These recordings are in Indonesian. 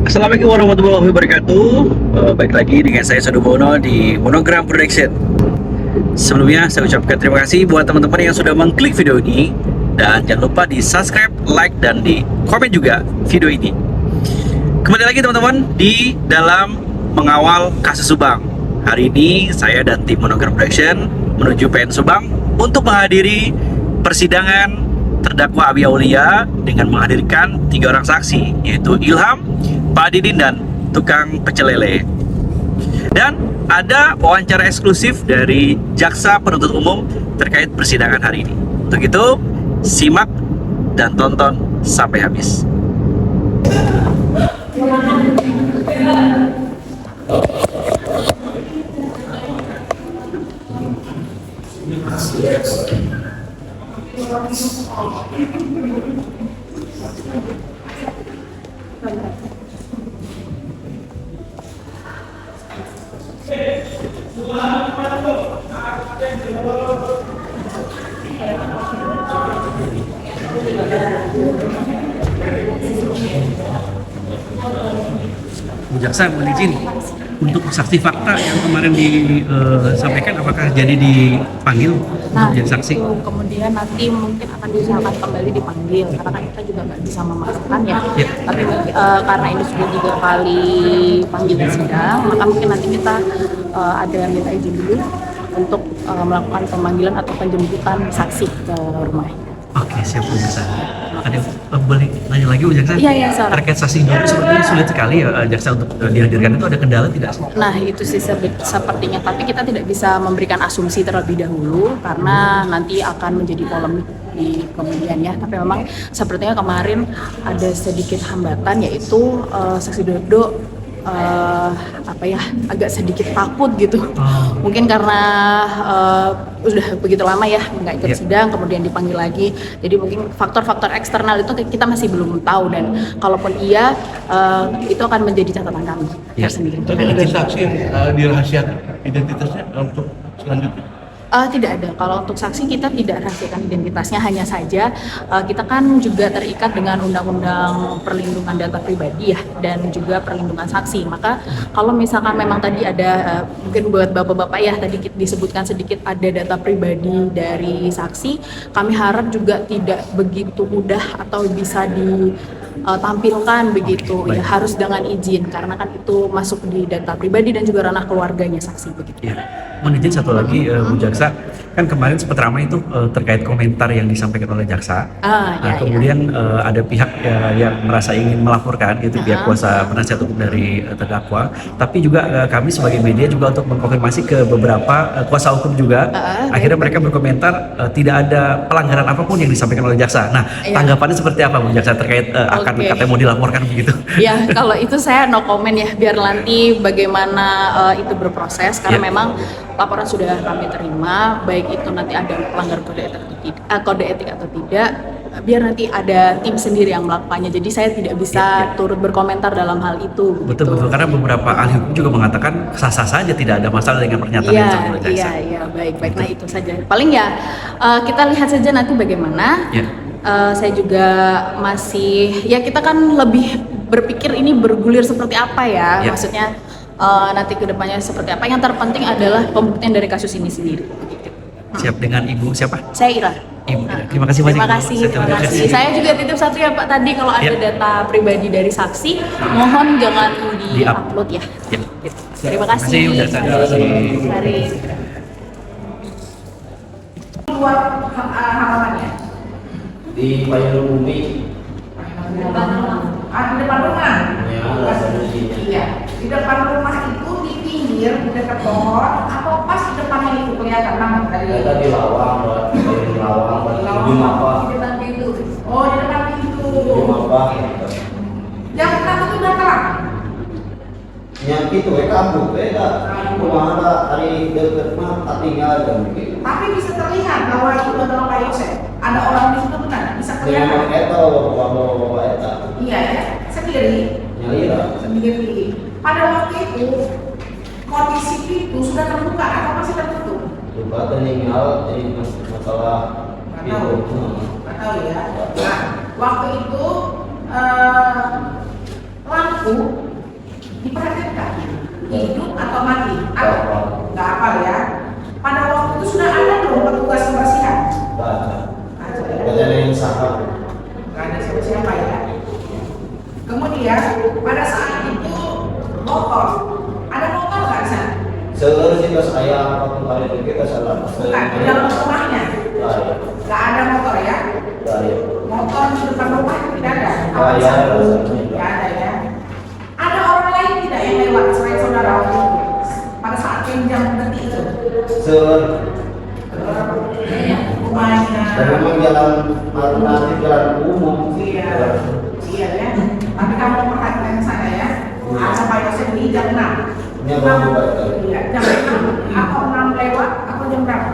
Assalamualaikum warahmatullahi wabarakatuh. Baik lagi dengan saya Sudobono di Monogram Production. Sebelumnya saya ucapkan terima kasih buat teman-teman yang sudah mengklik video ini. Dan jangan lupa di subscribe, like, dan di komen juga video ini. Kembali lagi teman-teman di dalam mengawal kasus Subang. Hari ini saya dan tim Monogram Production menuju PN Subang untuk menghadiri persidangan terdakwa Abi Aulia dengan menghadirkan 3 orang saksi, yaitu Ilham, Pak Didin, dan tukang pecel lele. Dan ada wawancara eksklusif dari Jaksa Penuntut Umum terkait persidangan hari ini. Untuk itu, simak dan tonton sampai habis. Bu Jaksa, mohon izin untuk saksi fakta yang kemarin disampaikan, apakah jadi dipanggil untuk jadi saksi? Itu kemudian nanti mungkin akan diusahakan kembali dipanggil karena kan kita juga nggak bisa memaksakan ya. Tapi karena ini sudah 3 kali panggilan sidang, maka mungkin nanti kita ada minta izin dulu untuk melakukan pemanggilan atau penjemputan saksi ke rumah. Oke, siap Bu Jaksa. Ada boleh nanya lagi Bu Jaksa? Iya, soalnya. Terkait saksi dulu sepertinya sulit sekali ya Jaksa untuk dihadirkan, itu ada kendala tidak? Nah itu sih sepertinya, tapi kita tidak bisa memberikan asumsi terlebih dahulu karena nanti akan menjadi polemik di kemudian ya. Tapi memang sepertinya kemarin ada sedikit hambatan, yaitu saksi Dodo agak sedikit takut gitu. Mungkin karena udah begitu lama ya nggak ikut sidang, kemudian dipanggil lagi. Jadi mungkin faktor-faktor eksternal itu kita masih belum tahu, dan kalaupun iya itu akan menjadi catatan kami tersendiri. Tapi ada saksi yang dirahasiakan identitasnya untuk selanjutnya? Tidak ada. Kalau untuk saksi kita tidak rahasiakan identitasnya, hanya saja kita kan juga terikat dengan Undang-Undang Perlindungan Data Pribadi ya, dan juga perlindungan saksi. Maka kalau misalkan memang tadi ada mungkin buat bapak-bapak ya, tadi disebutkan sedikit ada data pribadi dari saksi, kami harap juga tidak begitu mudah atau bisa ditampilkan begitu ya, harus dengan izin karena kan itu masuk di data pribadi dan juga ranah keluarganya saksi begitu. Ya. Mohon izin satu lagi Bu Jaksa, kan kemarin sempat ramai itu terkait komentar yang disampaikan oleh Jaksa. Kemudian ada pihak yang merasa ingin melaporkan, yaitu pihak kuasa penasihat hukum dari terdakwa. Tapi juga kami sebagai media juga untuk mengkonfirmasi ke beberapa kuasa hukum juga. Akhirnya mereka berkomentar tidak ada pelanggaran apapun yang disampaikan oleh Jaksa. Nah, tanggapannya seperti apa Bu Jaksa terkait akan katanya mau dilaporkan begitu? Ya, kalau itu saya no comment ya, biar nanti bagaimana itu berproses, karena memang laporan sudah kami terima, baik itu nanti ada pelanggar kode etik atau tidak, biar nanti ada tim sendiri yang melakukannya. Jadi saya tidak bisa turut berkomentar dalam hal itu. Betul, karena beberapa ahli hukum juga mengatakan sah-sah saja, tidak ada masalah dengan pernyataan yang disampaikan oleh Jaksa. Iya, baik. Nah itu saja. Paling ya kita lihat saja nanti bagaimana. Saya juga masih, ya kita kan lebih berpikir ini bergulir seperti apa ya, maksudnya nanti kedepannya seperti apa. Yang terpenting adalah pembuktian dari kasus ini sendiri. Siap. Dengan Ibu siapa? Saya Ira. Ibu. Terima kasih banyak. Terima kasih. Saya juga titip satu ya Pak, tadi kalau ada data pribadi dari saksi, mohon jangan di-upload ya. Terima kasih. Mari. Luar halamannya di Payung Bumi. Di depan rumah. Iya, di depan rumah itu di pinggir, di dekat pohon, atau pas di depannya itu kelihatan nama dari. Kita di lawang, di lawang, di apa? Di depan pintu. Oh, di depan pintu. Di apa? Yang pertama itu udah terang. Yang itu kampung, rumah ada hari dekat mah tinggal dan begitu. Tapi bisa terlihat bahwa itu adalah Pak Yosef. Ada orang di situ benar, bisa kelihatan. Bawa eta. Iya ya, sendiri. Sendiri. Pada waktu itu kondisi pintu sudah terbuka atau masih tertutup? Juga tinggal jadi masalah Nggak tahu ya. Nah, waktu itu lampu diperhatikan hidup atau mati? Nggak apa ya. Pada waktu itu sudah ada belum petugas kebersihan? Baca. Ada ya. Baca yang sahab. Nggak ada siapa-siapa ya. Kemudian pada saat itu motor, ada motor nggak di sana? Seluruh kita saya waktu kali itu kita salah. Bukan, di dalam rumahnya. Nggak ada motor ya? Motor di depan rumah tidak ada? Nggak ada ya. Ada orang lain tidak yang lewat selain saudara waktu itu? Pada saat jam detik itu? Rumahnya. Dan memang jalan alternatif jalan umum. Iya, iya ya. Tapi kamu perhatikan ke sana ya. Ada Pak Yosef di jam 6. Ini baru baca. Iya, jam 6 atau 6 lewat atau jam berapa?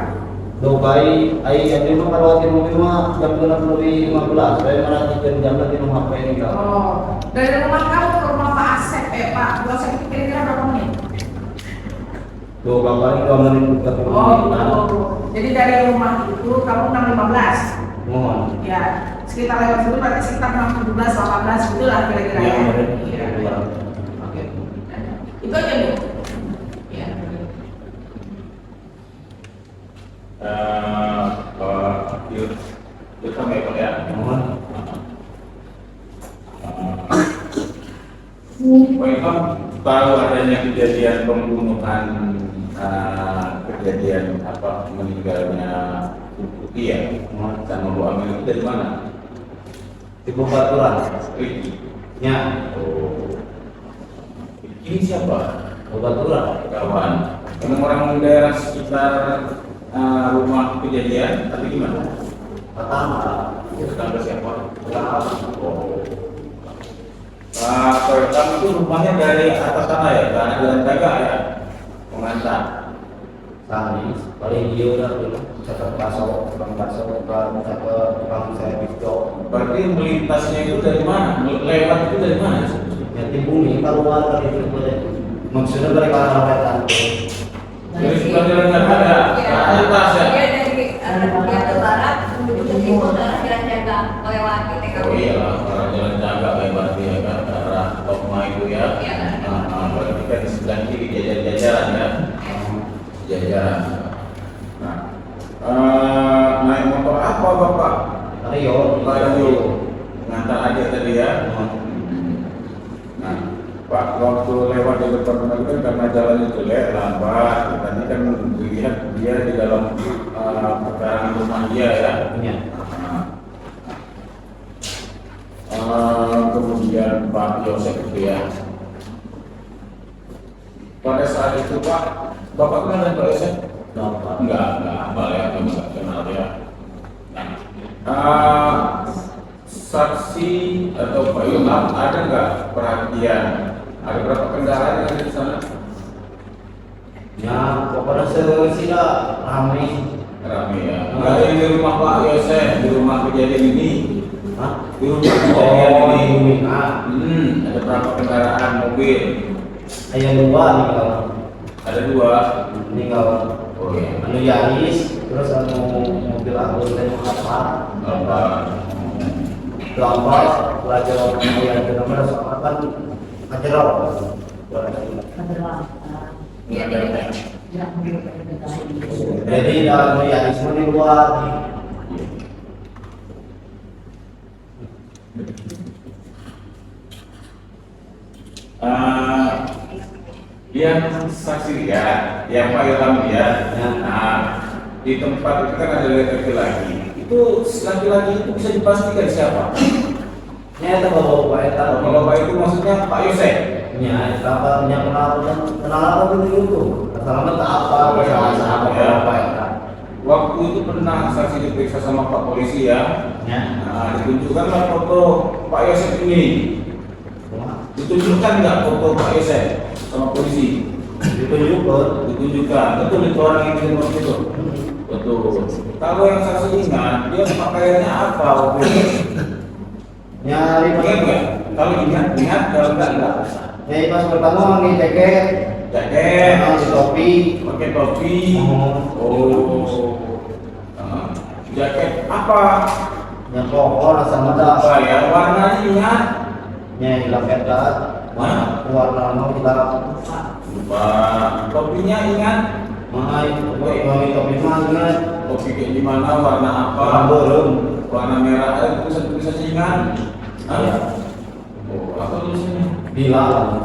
Dobai, jam 5 kalau waktu mobil mah jam 6:15. Saya merhatikan jam lagi nomor HP ini kak. Oh, dari rumah kamu ke rumah Pak Asep, Pak Yosef itu kira-kira berapa menit? 2 menit ke Oh, jadi dari rumah itu kamu 6:15. Mohon. Ya, sekitar lewat dulu berarti sekitar 6:17, 18 gitu lah kira-kira ya. Iya. Oke. Itu aja Bu. Ya. Yuk sampai Pak ya. Mohon. Pak Imam tahu adanya kejadian pembunuhan, kejadian apa meninggalnya Putih ya, sama Bu Amel itu dari mana? Ibu Baturan. Ya. Oh. Ini siapa? Ibu Baturan. Kawan. Memang orang daerah sekitar rumah kejadian, tapi gimana? Pertama. Tetangga siapa? Pertama. Oh. Pertama itu rumahnya dari atas tanah ya, karena jalan jaga ya, pengantar. Tadi paling dia udah dulu cakap bakso, tukang bakso, tukang saya pisau. Berarti melintasnya itu dari mana? Lewat itu dari mana? Yang bumi keluar dari itu boleh. Maksudnya mereka lewatan. Dari sebelah jalan jaga ada, atas ya. Dia dari ke barat menuju ke timur adalah jalan jaga melewati TKP. Oh iya lah, arah jalan jaga lebar dia kan, arah Tokma itu ya. Iya. Berarti kan di sebelah kiri jajaran ya. Jajaran. Nah, naik motor apa Bapak? Rio. Ngantar adik tadi ya. Nah, Pak, waktu lewat di depan rumah itu kan karena jalannya jelek, lambat. Tadi kan dilihat dia di dalam pekarangan rumah dia ya. Kemudian Pak Yosef itu ya. Pada saat itu Pak, Bapak kenal dengan Pak Yosef? Enggak hafal ya, enggak kenal ya. Nah, saksi atau Pak Ilham ada nggak perhatian? Ada berapa kendaraan yang ada di sana? Ya, pokoknya sila ramai. Ramai ya. Nggak ada yang di rumah Pak Yosef, di rumah kejadian ini. Hah? Di rumah kejadian ini. Bumi. Ada berapa kendaraan mobil? Ayah 2 nih kawan. Ada 2. Ini kawan. Oh iya. Anu Yaris, terus anu mobil aku dari apa? Lambat, pelajar yang benar-benar soal kan ajarah. Jadi dalam Yarisme ini luar. Yang saksi lihat, yang Pak Ilham lihat, nah di tempat itu kan ada laki-laki. Itu laki-laki itu bisa dipastikan siapa? Ini ada bapak eta. Kalau Pak itu maksudnya Pak Yosef. Ya, kabarnya kenal apa itu? Asalnya tak apa, apa bapak eta. Waktu itu pernah saksi diperiksa sama Pak polisi ya. Nah, ditunjukkanlah foto Pak Yosef ini. Ditunjukkan nggak foto Pak Yosef sama polisi? Ditunjukkan. Betul itu orang yang di rumah itu. Betul. Kalau yang saksi ingat, dia pakaiannya apa waktu itu? Nyari Ingat nggak? Kalau ingat, kalau enggak. Nyari pas pertama pakai jaket, Jaket, topi, pakai topi. Oh. Jaket apa? yang pokok sama Apa ya? Warnanya ingat? Nya hilang eta, warna mau hilang. Lupa. Kopinya ingat? Mahal, kopi ingat. Kopi kayak gimana? Warna apa? Belum. Warna merah. Tulisan ingat? Iya. Oh, apa tulisannya? Hilang.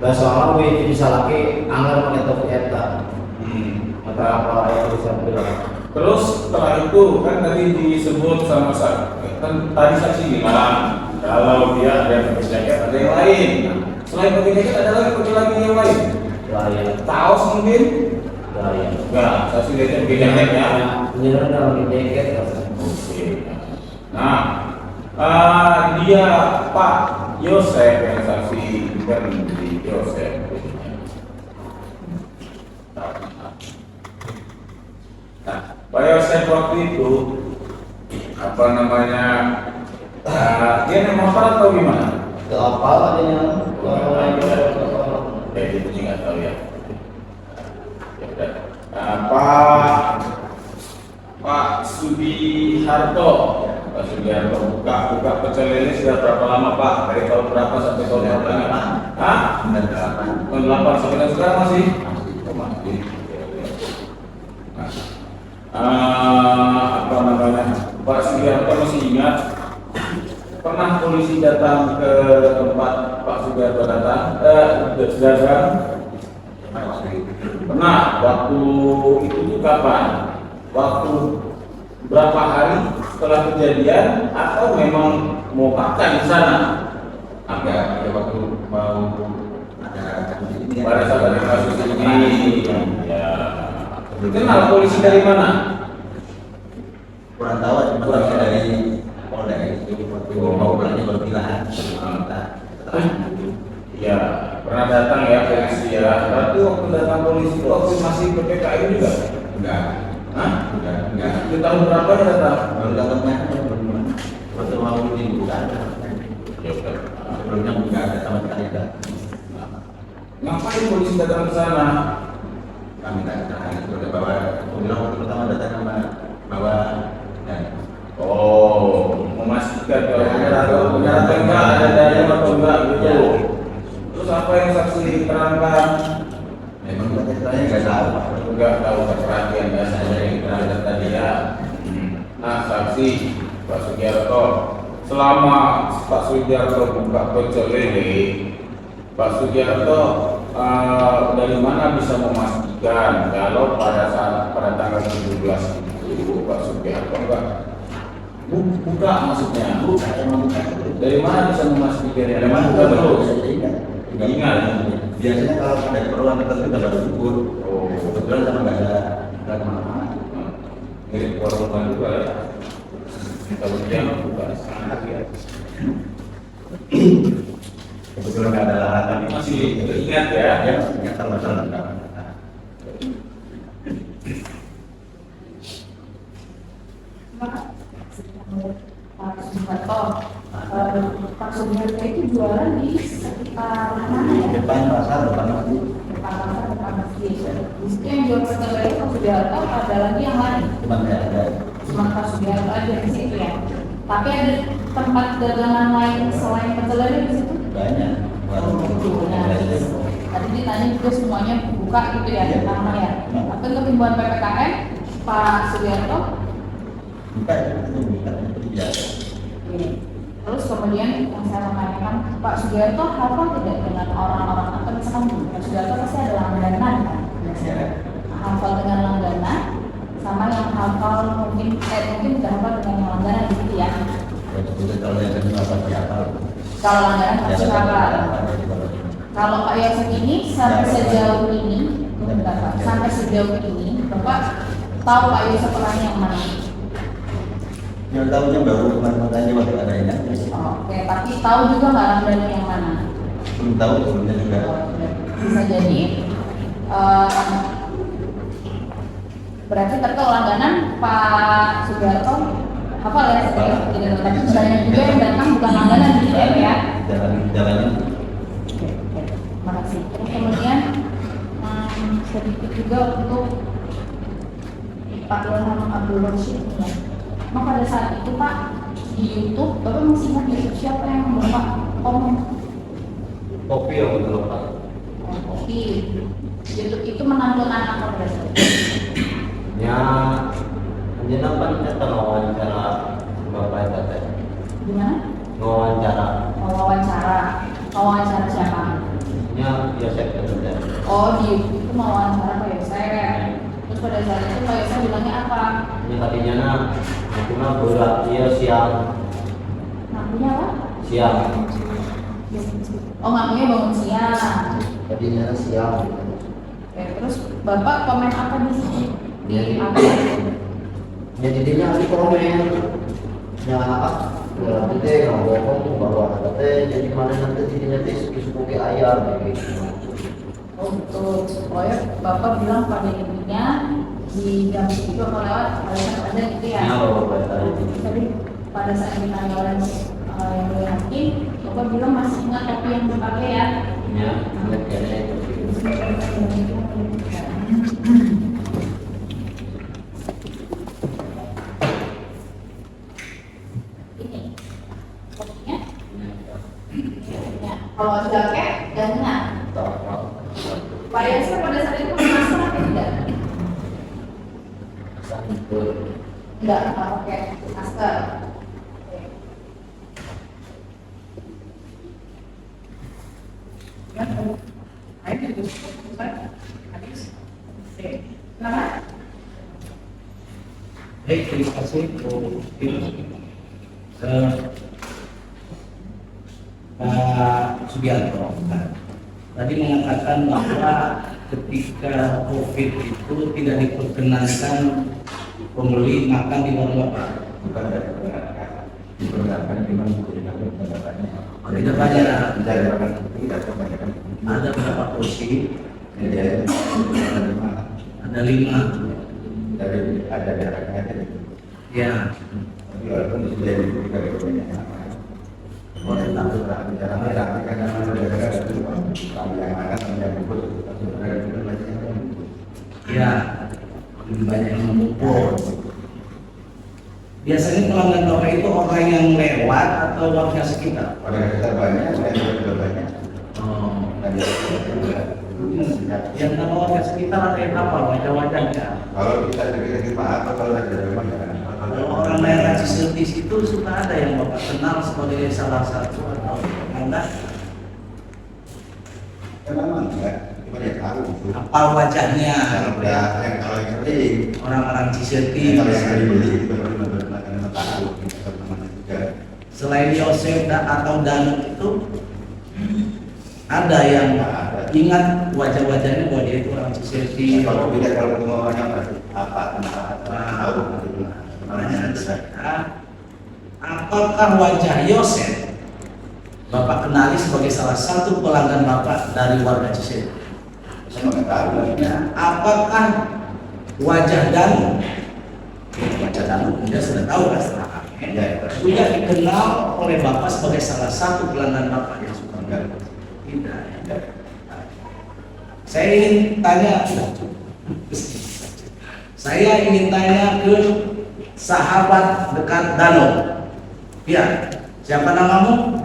Lah soalnya we bisa lagi anggar pakai topi eta. Maka apa ya tulisan bilang. Terus setelah itu kan tadi disebut sama kan tadi saksi bilang kalau dia ada yang pakai jaket ada yang lain. Selain pakai jaket ada lagi yang lain. Lain. Kaos mungkin? Lain. Enggak, saksi lihatnya pakai jaket ya. Ini dalam jaket. Oke. Nah, dia Pak Yosef yang saksi kan di Yosef. Nah, Pak Yosef waktu itu apa namanya? Dia naik motor atau gimana? Ke apa adanya? Kayak gitu sih nggak tahu ya. Ya udah. Pak Sudiharto, Pak Sudiharto buka pecel lele sudah berapa lama Pak? Dari tahun berapa sampai tahun berapa? Hah? Tahun 8 sampai sekarang masih? Oh, masih. Apa namanya? Pak Sudiharto masih ingat? Pernah polisi datang ke tempat Pak Sudiharto datang? Pernah. Waktu itu kapan? Waktu berapa hari setelah kejadian atau memang mau makan di sana? Ada waktu mau Pada saat ada kasus ini, ya. Kenal polisi dari mana? kurang tahu cuma dari Polda itu waktu mau belanja berpilahan Ya, pernah datang ya polisi ya. Berarti waktu datang polisi itu waktu masih PPKM juga? enggak Hah? enggak Di tahun berapa ya datang? baru datangnya waktu mau dibuka Ya udah. sebelumnya enggak ada sama sekali enggak Ngapain polisi datang ke sana? kami tak sudah bawa bilang waktu pertama datang sama bawa dan Oh, memastikan kalau benar atau enggak ada daya atau enggak gitu. Ya. Terus apa yang saksi terangkan? memang kita enggak tahu Enggak tahu perhatian dasarnya yang terangkan tadi ya. Nah, saksi Pak Sugiarto, selama Pak Sugiarto buka pecel lele, Pak Sugiarto dari mana bisa memastikan kalau pada tanggal 17 itu Pak Sugiarto enggak buka maksudnya? emang bukan Dari mana bisa memastikan? Dari mana enggak terus? enggak Ingat. biasanya kalau ada keperluan tertentu kita baru ukur Oh, kebetulan sama enggak ada kemana-mana mirip korban juga ya. Kalau dia buka sangat ya. kebetulan enggak ada larangan Masih ingat ya? ya enggak tahu masalah enggak Pak Sugiharto, Pak Sugiharto itu jualan di sekitar mana ya? depan pasar depan masjid Depan pasar, depan masjid. Di situ yang jual pecel lele Pak Sugiharto, ada lagi yang lain? cuma ada Cuma Pak Sugiharto aja di situ ya. Tapi ada tempat dagangan lain selain pecel lele di situ? banyak Nah, tadi ditanya juga semuanya buka gitu ya, nama ya. Tapi untuk himbauan PPKM, Pak Sugiharto, bukan biasa ini. Terus kemudian yang saya menanyakan, Pak Sugiharto hafal tidak dengan orang-orang atau misalkan Pak Sugiharto pasti ada langganan kan? Biasanya. Hafal dengan langganan, sama yang hafal mungkin tidak hafal dengan yang langganan gitu ya. itu kalau yang kedua apa Kalau langganan pasti hafal. Kalau Pak Yosef ini sampai sejauh ini, bentar, Pak. Sampai sejauh ini, Bapak tahu Pak Yosef orangnya yang mana? yang tahunya baru kemarin waktu ada ini Oke, tapi tahu juga nggak langganan yang mana? belum tahu sebelumnya juga Bisa jadi berarti terkait langganan Pak Sugiharto hafal ya, tidak tapi banyak juga yang datang bukan langganan gitu ya. jalannya Oke, terima kasih. Terus kemudian sedikit juga untuk Pak Ilham Abdul Rashid ya. Pada saat itu Pak di YouTube, Bapak masih ingat nggak siapa yang Bapak komen? Kopi yang betul Pak. Oke, YouTube itu menampilkan apa pada saat itu? Ya, jenengan kan kita wawancara Bapak itu teh. Gimana? Wawancara. Wawancara siapa? Ya, Yosef itu teh. Oh, di YouTube itu wawancara Pak Yosef. Terus pada saat itu Pak Yosef bilangnya apa? Ini tadinya aku berat dia siang. Ngakunya apa? Siang. Oh, ngakunya bangun siang. Tadinya siang. Oke, terus Bapak komen apa di sini? Di Ya. apa? Ya jadinya di komen. Ya apa? Ya teh ngomong bahwa ada teh jadi mana nanti jadinya teh suki-suki ayam gitu. Oh betul, supaya Bapak bilang pada intinya di jam itu kalau lewat ada gitu ya. Ya Bapak tadi. Tapi pada saat ditanya oleh yang boleh hakim, Bapak bilang masih ingat kopi yang dipakai ya. Ya, ingat kayaknya itu. Ini kopinya. Ya, kalau jaket dan ingat. Pak Yasir pada saat itu masak atau tidak? Enggak pakai masker. Oke. Kenapa? Baik, terima kasih Bu Tim. Pak Subianto tadi mengatakan bahwa ketika COVID itu tidak diperkenankan pembeli makan di warung Bapak. Bukan dari pergerakan, dipergerakan memang menggunakan pendapatnya. Tidak banyak. Tidak kebanyakan. Ada berapa kursi? Jadi Ada 5. dari ada jaraknya dari Ya, tapi walaupun sudah diberikan kebanyakan. Boleh tahu berapa jaraknya karena ada itu kami yang makan kami yang bubur ya, lebih banyak yang mengumpul. Biasanya pelanggan Bapak itu orang yang lewat atau warga sekitar? Pada kita banyak, saya juga banyak. Oh. Dan Yang nama warga sekitar ada yang apa wajah-wajahnya? kalau kita sedikit maaf, kalau ada memang Kalau orang daerah Cisetis itu suka ada yang Bapak kenal sebagai salah satu atau anda memang enggak, cuma dia tahu itu. apa wajahnya? Kalau yang kering, Orang-orang kalau Cisetis. yang dibeli itu benar-benar tahu, teman-teman juga. Selain Yosef atau Danu itu ada yang ingat wajah-wajahnya bahwa dia itu orang Cisetis. Kalau tidak kalau ketemu orangnya apa tahu. Pertanyaan saya, apakah wajah Yosef Bapak kenali sebagai salah satu pelanggan Bapak dari warga Cisetis? Saya nggak tahu lah. Ya, apakah wajah Danu? Wajah Danu Anda sudah tahu kan setelah kami. Ya, Sudah dikenal oleh Bapak sebagai salah satu pelanggan Bapak yang suka Enggak. tidak. Saya ingin tanya, saya ingin tanya ke sahabat dekat Danu. Ya, siapa namamu?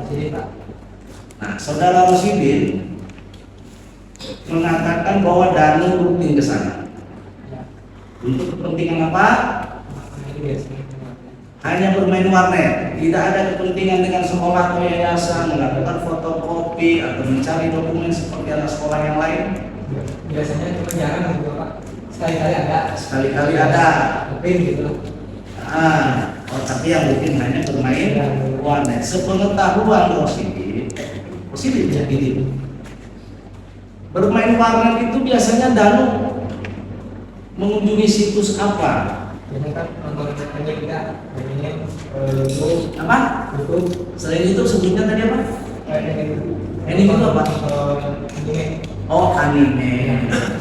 Nah, saudara Rosidin mengatakan bahwa Danu rutin ke sana. Untuk kepentingan apa? Hanya bermain warnet, tidak ada kepentingan dengan sekolah atau yayasan, melakukan fotokopi atau mencari dokumen seperti anak sekolah yang lain. Biasanya cuma jarang gitu Pak, sekali-kali ada, Sekali-kali ada. tapi gitu lah. Tapi yang mungkin hanya bermain warnet. Sepengetahuan Rosidin jadi bermain warnet itu biasanya Danu mengunjungi situs apa? Biasanya kan nonton anime kita, YouTube, Apa? YouTube, Selain itu sebutnya tadi apa? anime Anime itu apa? Anime. Oh, anime,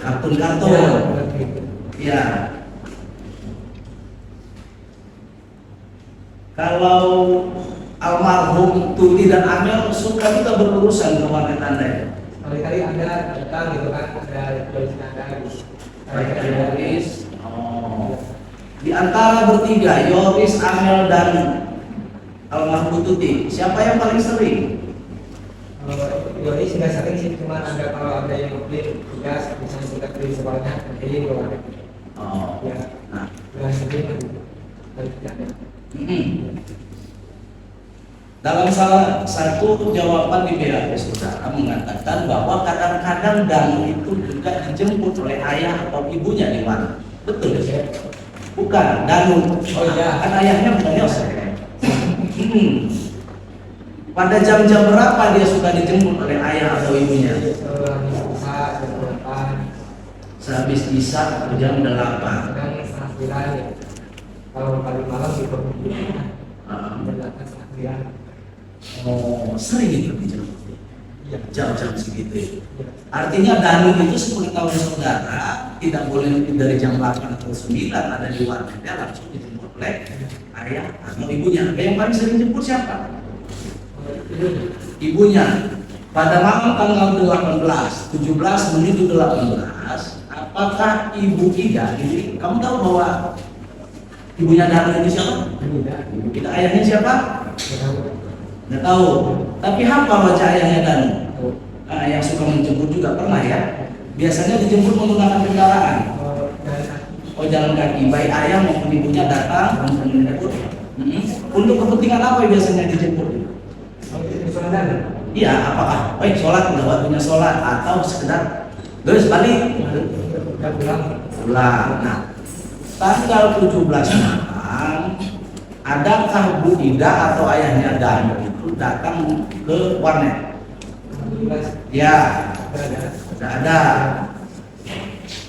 kartun-kartun. Ya, benar gitu. Ya. Kalau almarhum Tudi dan Amel suka kita berurusan ke warnet Anda ya? Sekali-kali ada datang gitu kan, ada tulisan ada gitu. Baik dari Yoris. Oh. Di antara bertiga, Yoris, Amel, dan almarhum Bu Tuti, siapa yang paling sering? Ini sudah sering sih, cuma ada kalau ada yang komplain tugas, misalnya kita beli sekolahnya, jadi keluar. Oh, Ya, nah, sudah sering, tapi tidak ada. dalam salah satu jawaban di BAP saudara mengatakan bahwa kadang-kadang Danu itu juga dijemput oleh ayah atau ibunya di mana? Betul ya? Bukan, Danu. Oh iya. Kan ayahnya bukan Yosef. Pada jam-jam berapa dia suka dijemput oleh ayah atau ibunya? Setelah bisa, jam 8, Sehabis Isya jam 8. kadang setengah 9 ya. Kalau paling malam di permukiman, Ah. jam 8 setengah 9. Oh, sering itu dijemput. Iya. Jam-jam segitu. Iya. Artinya Danu itu sepengetahuan saudara tidak boleh lebih dari jam 8 atau 9 ada di warnetnya langsung dijemput oleh ayah atau ibunya. Yang paling sering jemput siapa? Ibunya. Pada malam tanggal 18, 17 menuju 18, apakah Ibu Ida ini, kamu tahu bahwa ibunya Danu itu siapa? Ibu Ida. Ayahnya siapa? Nggak tahu. Tapi hafal wajah ayahnya Danu. Yang suka menjemput juga pernah ya. Biasanya dijemput menggunakan kendaraan. Oh, jalan kaki. Baik ayah maupun ibunya datang untuk menjemput. Untuk kepentingan apa biasanya dijemput? Iya, apakah baik sholat udah waktunya sholat atau sekedar terus balik pulang. Nah, tanggal 17 malam adakah Bu Ida atau ayahnya Danu itu datang ke warnet? Ya, tidak ada.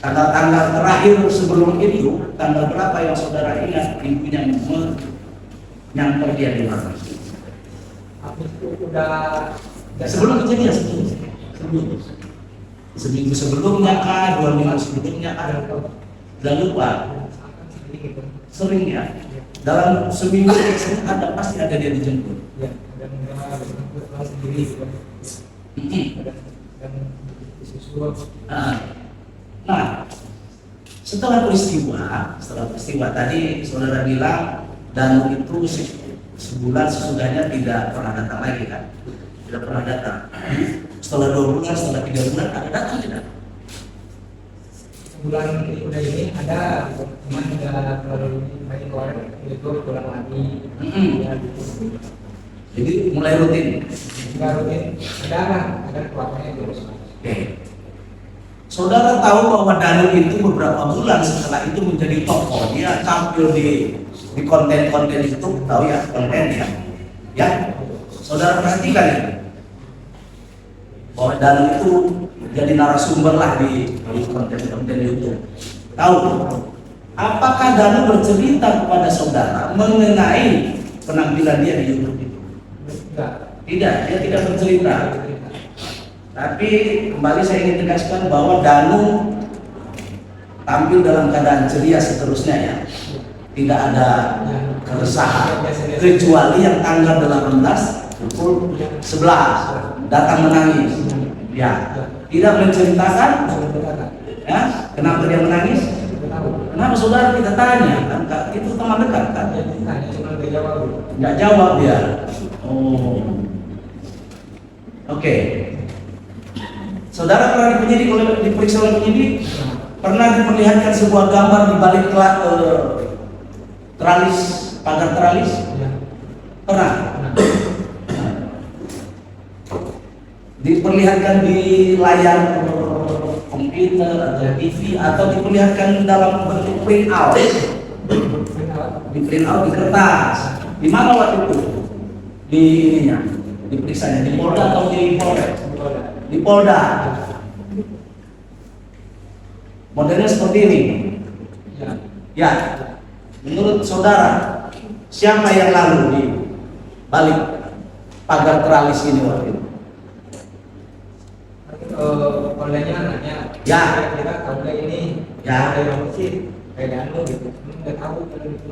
Tanggal-tanggal terakhir sebelum itu, tanggal berapa yang saudara ingat ibunya menyamper dia di warnet? Sebelum kejadian, seminggu sebelumnya kah, 2 minggu sebelumnya kah? Udah lupa. Sering ya. Dalam seminggu ada pasti ada dia dijemput. Ya, dan pulang sendiri juga. Dan disusul. Nah, setelah peristiwa tadi saudara bilang Danu itu sebulan sesudahnya tidak pernah datang lagi kan? Tidak pernah datang. Setelah 2 bulan, setelah 3 bulan ada datang tidak? Sebulan udah ini ada, cuman udah terlalu main keluar itu pulang lagi. Ya, gitu. Jadi mulai rutin. Nggak rutin, ada keluarnya terus. Oke. Saudara tahu bahwa Danu itu beberapa bulan setelah itu menjadi tokoh. Dia tampil di konten-konten itu, tahu ya konten ya. Ya, saudara perhatikan ya. Bahwa Danu itu jadi narasumber lah di konten-konten YouTube. Tahu? Apakah Danu bercerita kepada saudara mengenai penampilan dia di YouTube itu? Enggak. Tidak, dia tidak bercerita. Tapi kembali saya ingin tegaskan bahwa Danu tampil dalam keadaan ceria seterusnya ya. Tidak ada keresahan kecuali yang tanggal 18 pukul 11 datang menangis. Ya, tidak menceritakan ya, kenapa dia menangis? Kenapa saudara kita tanya? Kan itu teman dekat kan? Nggak jawab dia. Oh. Oke. Saudara pernah diperiksa oleh penyidik? Pernah diperlihatkan sebuah gambar di balik teralis, pagar teralis? Pernah? Diperlihatkan di layar komputer atau TV atau diperlihatkan dalam bentuk print out? Di print out di kertas. Di mana waktu itu? Di ininya, diperiksanya di Polda atau di Polres? Di Polda. Modelnya seperti ini. Ya. Menurut saudara, siapa yang lalu di balik pagar teralis ini waktu itu? Polanya nanya. Ya. Kita tahu nggak ini? Ya. Kayak sih, kayak Danu gitu. Nggak tahu gitu.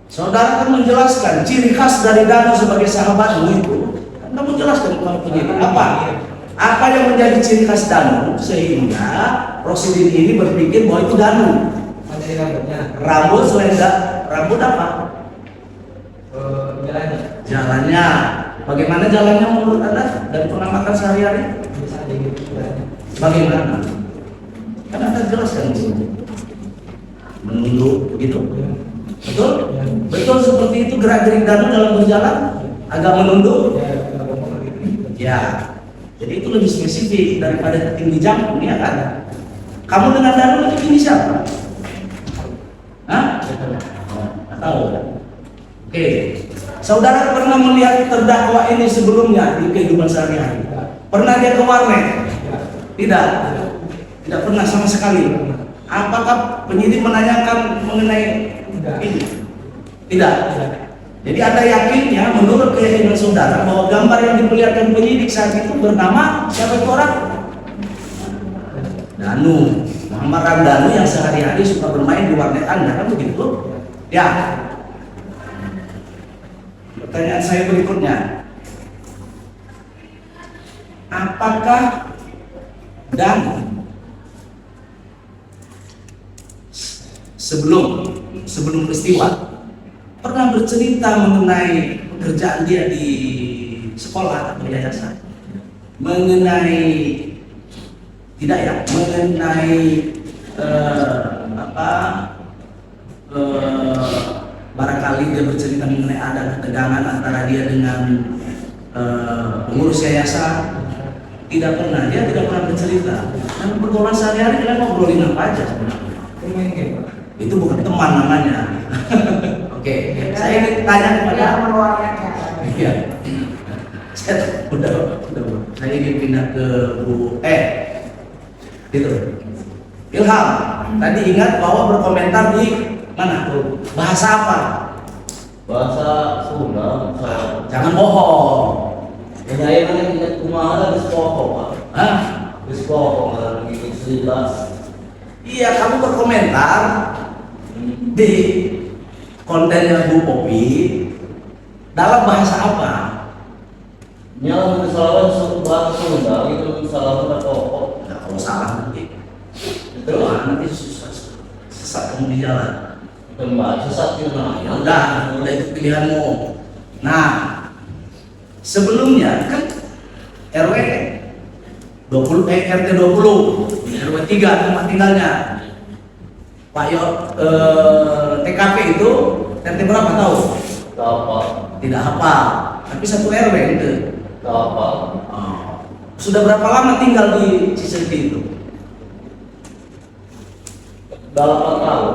Saudara kan menjelaskan ciri khas dari Danu sebagai sahabatmu itu. Anda menjelaskan kepada penyidik apa yang menjadi ciri khas Danu sehingga Rosidin ini berpikir bahwa itu Danu. Ada rambutnya. Rambut selendang, rambut apa? Jalannya, bagaimana jalannya menurut Anda dari pengamatan sehari-hari? Bisa aja gitu. Bagaimana? Kan Anda jelaskan di sini. Menunduk begitu. Betul? Betul seperti itu gerak-gerik Danu dalam berjalan agak menunduk. Ya. Jadi itu lebih spesifik daripada tinggi jangkung ya kan? Kamu dengan Danu lebih tinggi siapa? Hah? Nggak tahu. Oke. Saudara pernah melihat terdakwa ini sebelumnya di kehidupan sehari-hari? Pernah dia ke warnet? Tidak. Tidak pernah sama sekali. Apakah penyidik menanyakan mengenai ini? Tidak. Jadi Anda yakinnya menurut keyakinan saudara bahwa gambar yang diperlihatkan penyidik saat itu bernama siapa itu orang? Danu. Muhammad Ramdhanu yang sehari-hari suka bermain di warnet Anda, kan begitu? Ya. Pertanyaan saya berikutnya. Apakah Danu sebelum peristiwa pernah bercerita mengenai pekerjaan dia di sekolah atau yayasan, mengenai tidak ya, mengenai barangkali dia bercerita mengenai ada ketegangan antara dia dengan pengurus yayasan? Tidak pernah, dia tidak pernah bercerita. Dan pergaulan sehari-hari kalian ngobrolin apa aja sebenarnya? Main game, Pak. Itu bukan teman namanya. Oke, saya ingin tanya kepada iya. Saya udah. Saya ingin pindah ke Bu gitu. Ilham, tadi ingat bahwa berkomentar di mana tuh? Bahasa apa? Bahasa Sunda. Jangan bohong. Saya mana kita kumaha geus pokok, Pak. Hah? Geus pokok lagi jelas. Iya, kamu berkomentar di kontennya Bu Popi dalam bahasa apa? Nyala kesalahan suku bahasa Sunda itu kesalahan pokok. Nah, kalau salah nanti itu nanti susah sesat kamu di jalan. Kembali sesat gimana? Ya udah itu pilihanmu. Nah, sebelumnya kan RW 20 RT 20 RW 3 tempat tinggalnya Pak TKP itu RT berapa tahu? Tahu, Pak. Tidak hafal, tapi satu RW itu. Tahu, Pak. Sudah berapa lama tinggal di Ciseti itu? 8 tahun,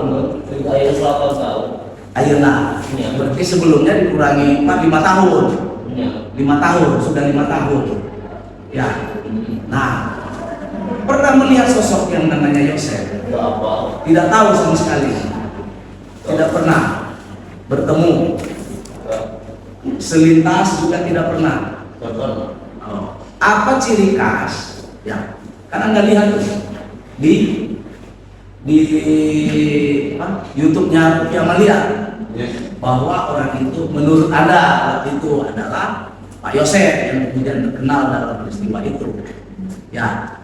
saya 8 tahun. Ayeuna. Iya. Berarti sebelumnya dikurangi 5 tahun. Iya. 5 tahun, sudah 5 tahun. Ya. Nah, pernah melihat sosok yang namanya Yosef? Tidak apa. Tidak tahu sama sekali. Tidak pernah bertemu. Selintas juga tidak pernah. Oh. Apa ciri khas? Ya, kan Anda lihat di YouTube-nya Popi Amalia bahwa orang itu menurut Anda waktu itu adalah Pak Yosef yang kemudian terkenal dalam peristiwa itu. Ya,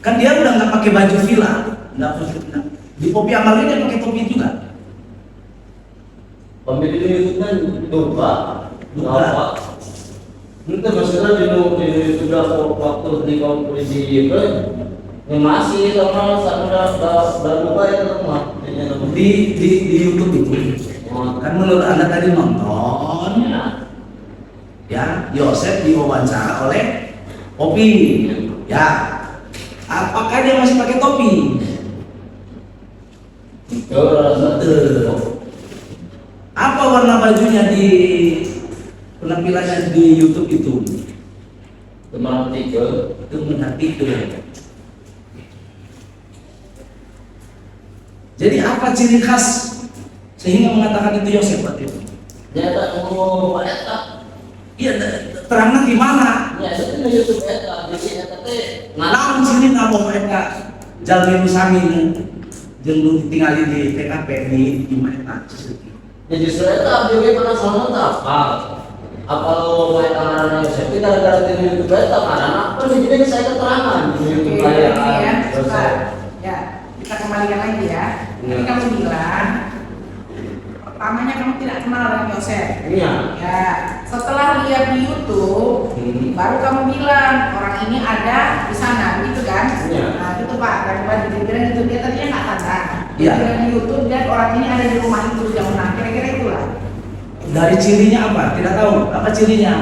kan dia udah nggak pakai baju villa, nggak di Popi Amalia dia pakai topi juga. Pemilik itu kan duka. Apa? Itu maksudnya di sudah waktu di kaum polisi itu yang masih sama duka ya teman. Di YouTube itu. Kan menurut Anda tadi nonton, ya Yosef diwawancara oleh Popi, ya. Apakah dia masih pakai topi? Betul. Apa warna bajunya di penampilannya di YouTube itu? Teman tiga. Itu menartikel. Jadi apa ciri khas sehingga mengatakan itu Yosef waktu itu? Dia tak mau eta. Iya, terangnya gimana? Ya itu di YouTube eta, di sini teh. Naon sini nama mereka jalmi sami jeung tinggali di TKP di mana? Ya justru eta juga pernah sama apa? Apa lo main anak Yosef kita gara-gara di YouTube eta karena kan di sini saya keterangan di YouTube Ya, kita kembalikan lagi ya. Tadi kamu bilang pertamanya kamu tidak kenal dengan Yosef. Iya. Ya, setelah lihat di YouTube, baru kamu bilang orang ini ada di sana, begitu kan? Iya. Nah, itu Pak, daripada dia bilang gitu, dia tadinya nggak tanda. Dia Iya. bilang di YouTube, dan orang ini ada di rumah itu jam 6, kira-kira itulah. Dari cirinya apa? Tidak tahu. Apa cirinya?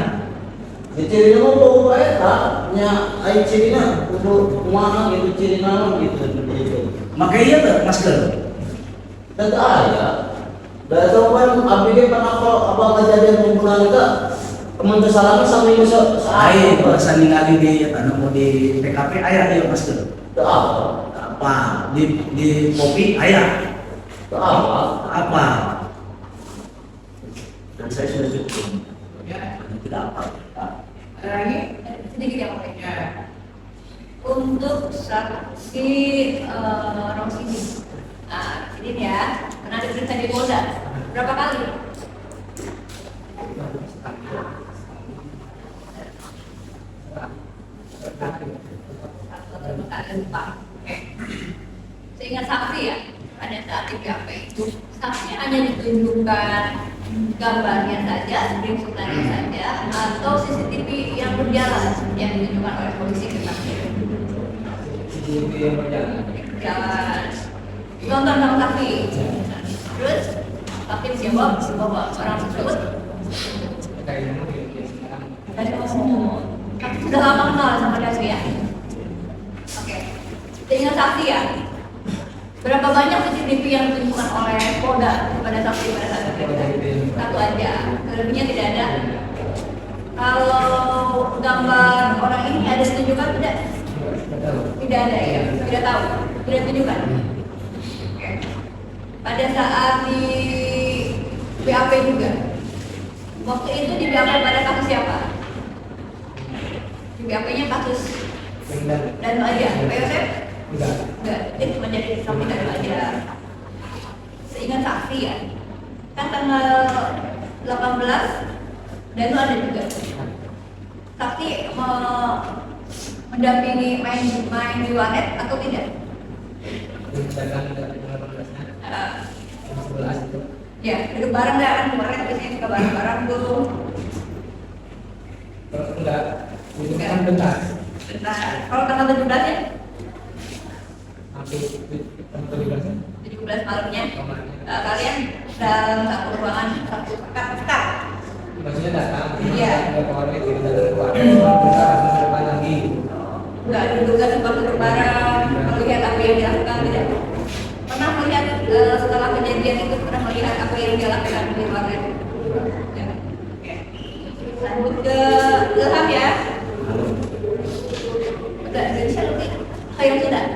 Di ciri nama bau eta nya ai cirina kudu kumaha gitu ciri naon gitu gitu. Maka iya tuh masker. Dan aya. Da sopan abdi ge pernah apa kejadian pembunuhan itu kemun kesalahan sampai ke Ayo bahasa ningali di anu di PKP aya ieu masker. Teu apa? Apa? Di kopi aya. Teu apa? Apa? Dan saya sudah cukup. Ya. Tidak apa. Ada lagi? Sedikit ya Pak. Ya. Untuk saksi Rosidi. Nah, ini ya, pernah diperiksa di Polda. Berapa kali? Lupa. Oke. Seingat saksi ya, pada saat di BAP itu saksi hanya ditunjukkan gambarnya saja, screenshotnya saja, atau CCTV yang berjalan yang ditunjukkan oleh polisi ke saksi. CCTV yang berjalan. Jalan. Nonton sama saksi. Terus saksi siapa? Bahwa orang tersebut Kayaknya mungkin sekarang. dari ngomong. Saksi sudah lama kenal sama dia ya. Oke. Seingat saksi ya. Berapa banyak CCTV yang ditunjukkan oleh Polda kepada saksi pada saat itu? Satu aja. Selebihnya tidak ada. Kalau gambar orang ini ada ditunjukkan tidak? Tidak ada ya. Tidak tahu. Tidak ditunjukkan. Oke. Pada saat di BAP juga. Waktu itu di BAP pada kasus siapa? Di BAP-nya kasus dan aja. Pak Yosef? Enggak, dia cuma jadi saksi dan aja. Seingat saksi ya. Kan tanggal 18 dan itu ada juga. Saksi mendampingi main di warnet atau tidak? Ya, duduk bareng nggak kan kemarin biasanya suka bareng-bareng tuh. Enggak, itu kan bentar. Bentar. Kalau tanggal 17 ya? Sampai 17-nya. 17 malamnya. Kalian dalam satu ruangan satu pekat. Maksudnya datang. Iya. Ada orang itu datang keluar. Bentar, langsung ke depan lagi. Nggak diduga sempat duduk bareng, melihat apa yang dilakukan tidak? Pernah melihat setelah kejadian itu pernah melihat apa yang dia lakukan di warnet? Ya. Oke. Lanjut ke Ilham ya. Udah Indonesia lebih kayak sudah.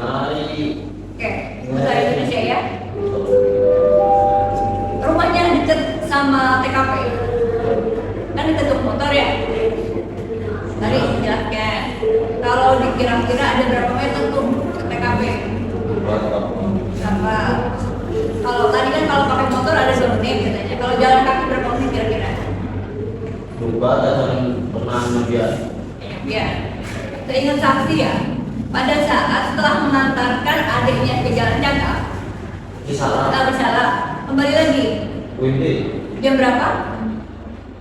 Nari. Oke, bahasa Indonesia ya. Rumahnya dekat sama TKP. Kan ditutup motor ya. Tadi jelaskan. Kalau dikira-kira ada berapa meter tuh ke TKP? Sama. Kalau tadi kan kalau pakai motor ada 2 menit katanya. Kalau jalan kaki berapa menit kira-kira? Lupa dan pernah ngebiar. Ya. Seingat saksi ya. Pada saat setelah mengantarkan adiknya ke jalan Cangkang, Kisaran. tak bersalah, kembali lagi. Wimpi. Jam berapa?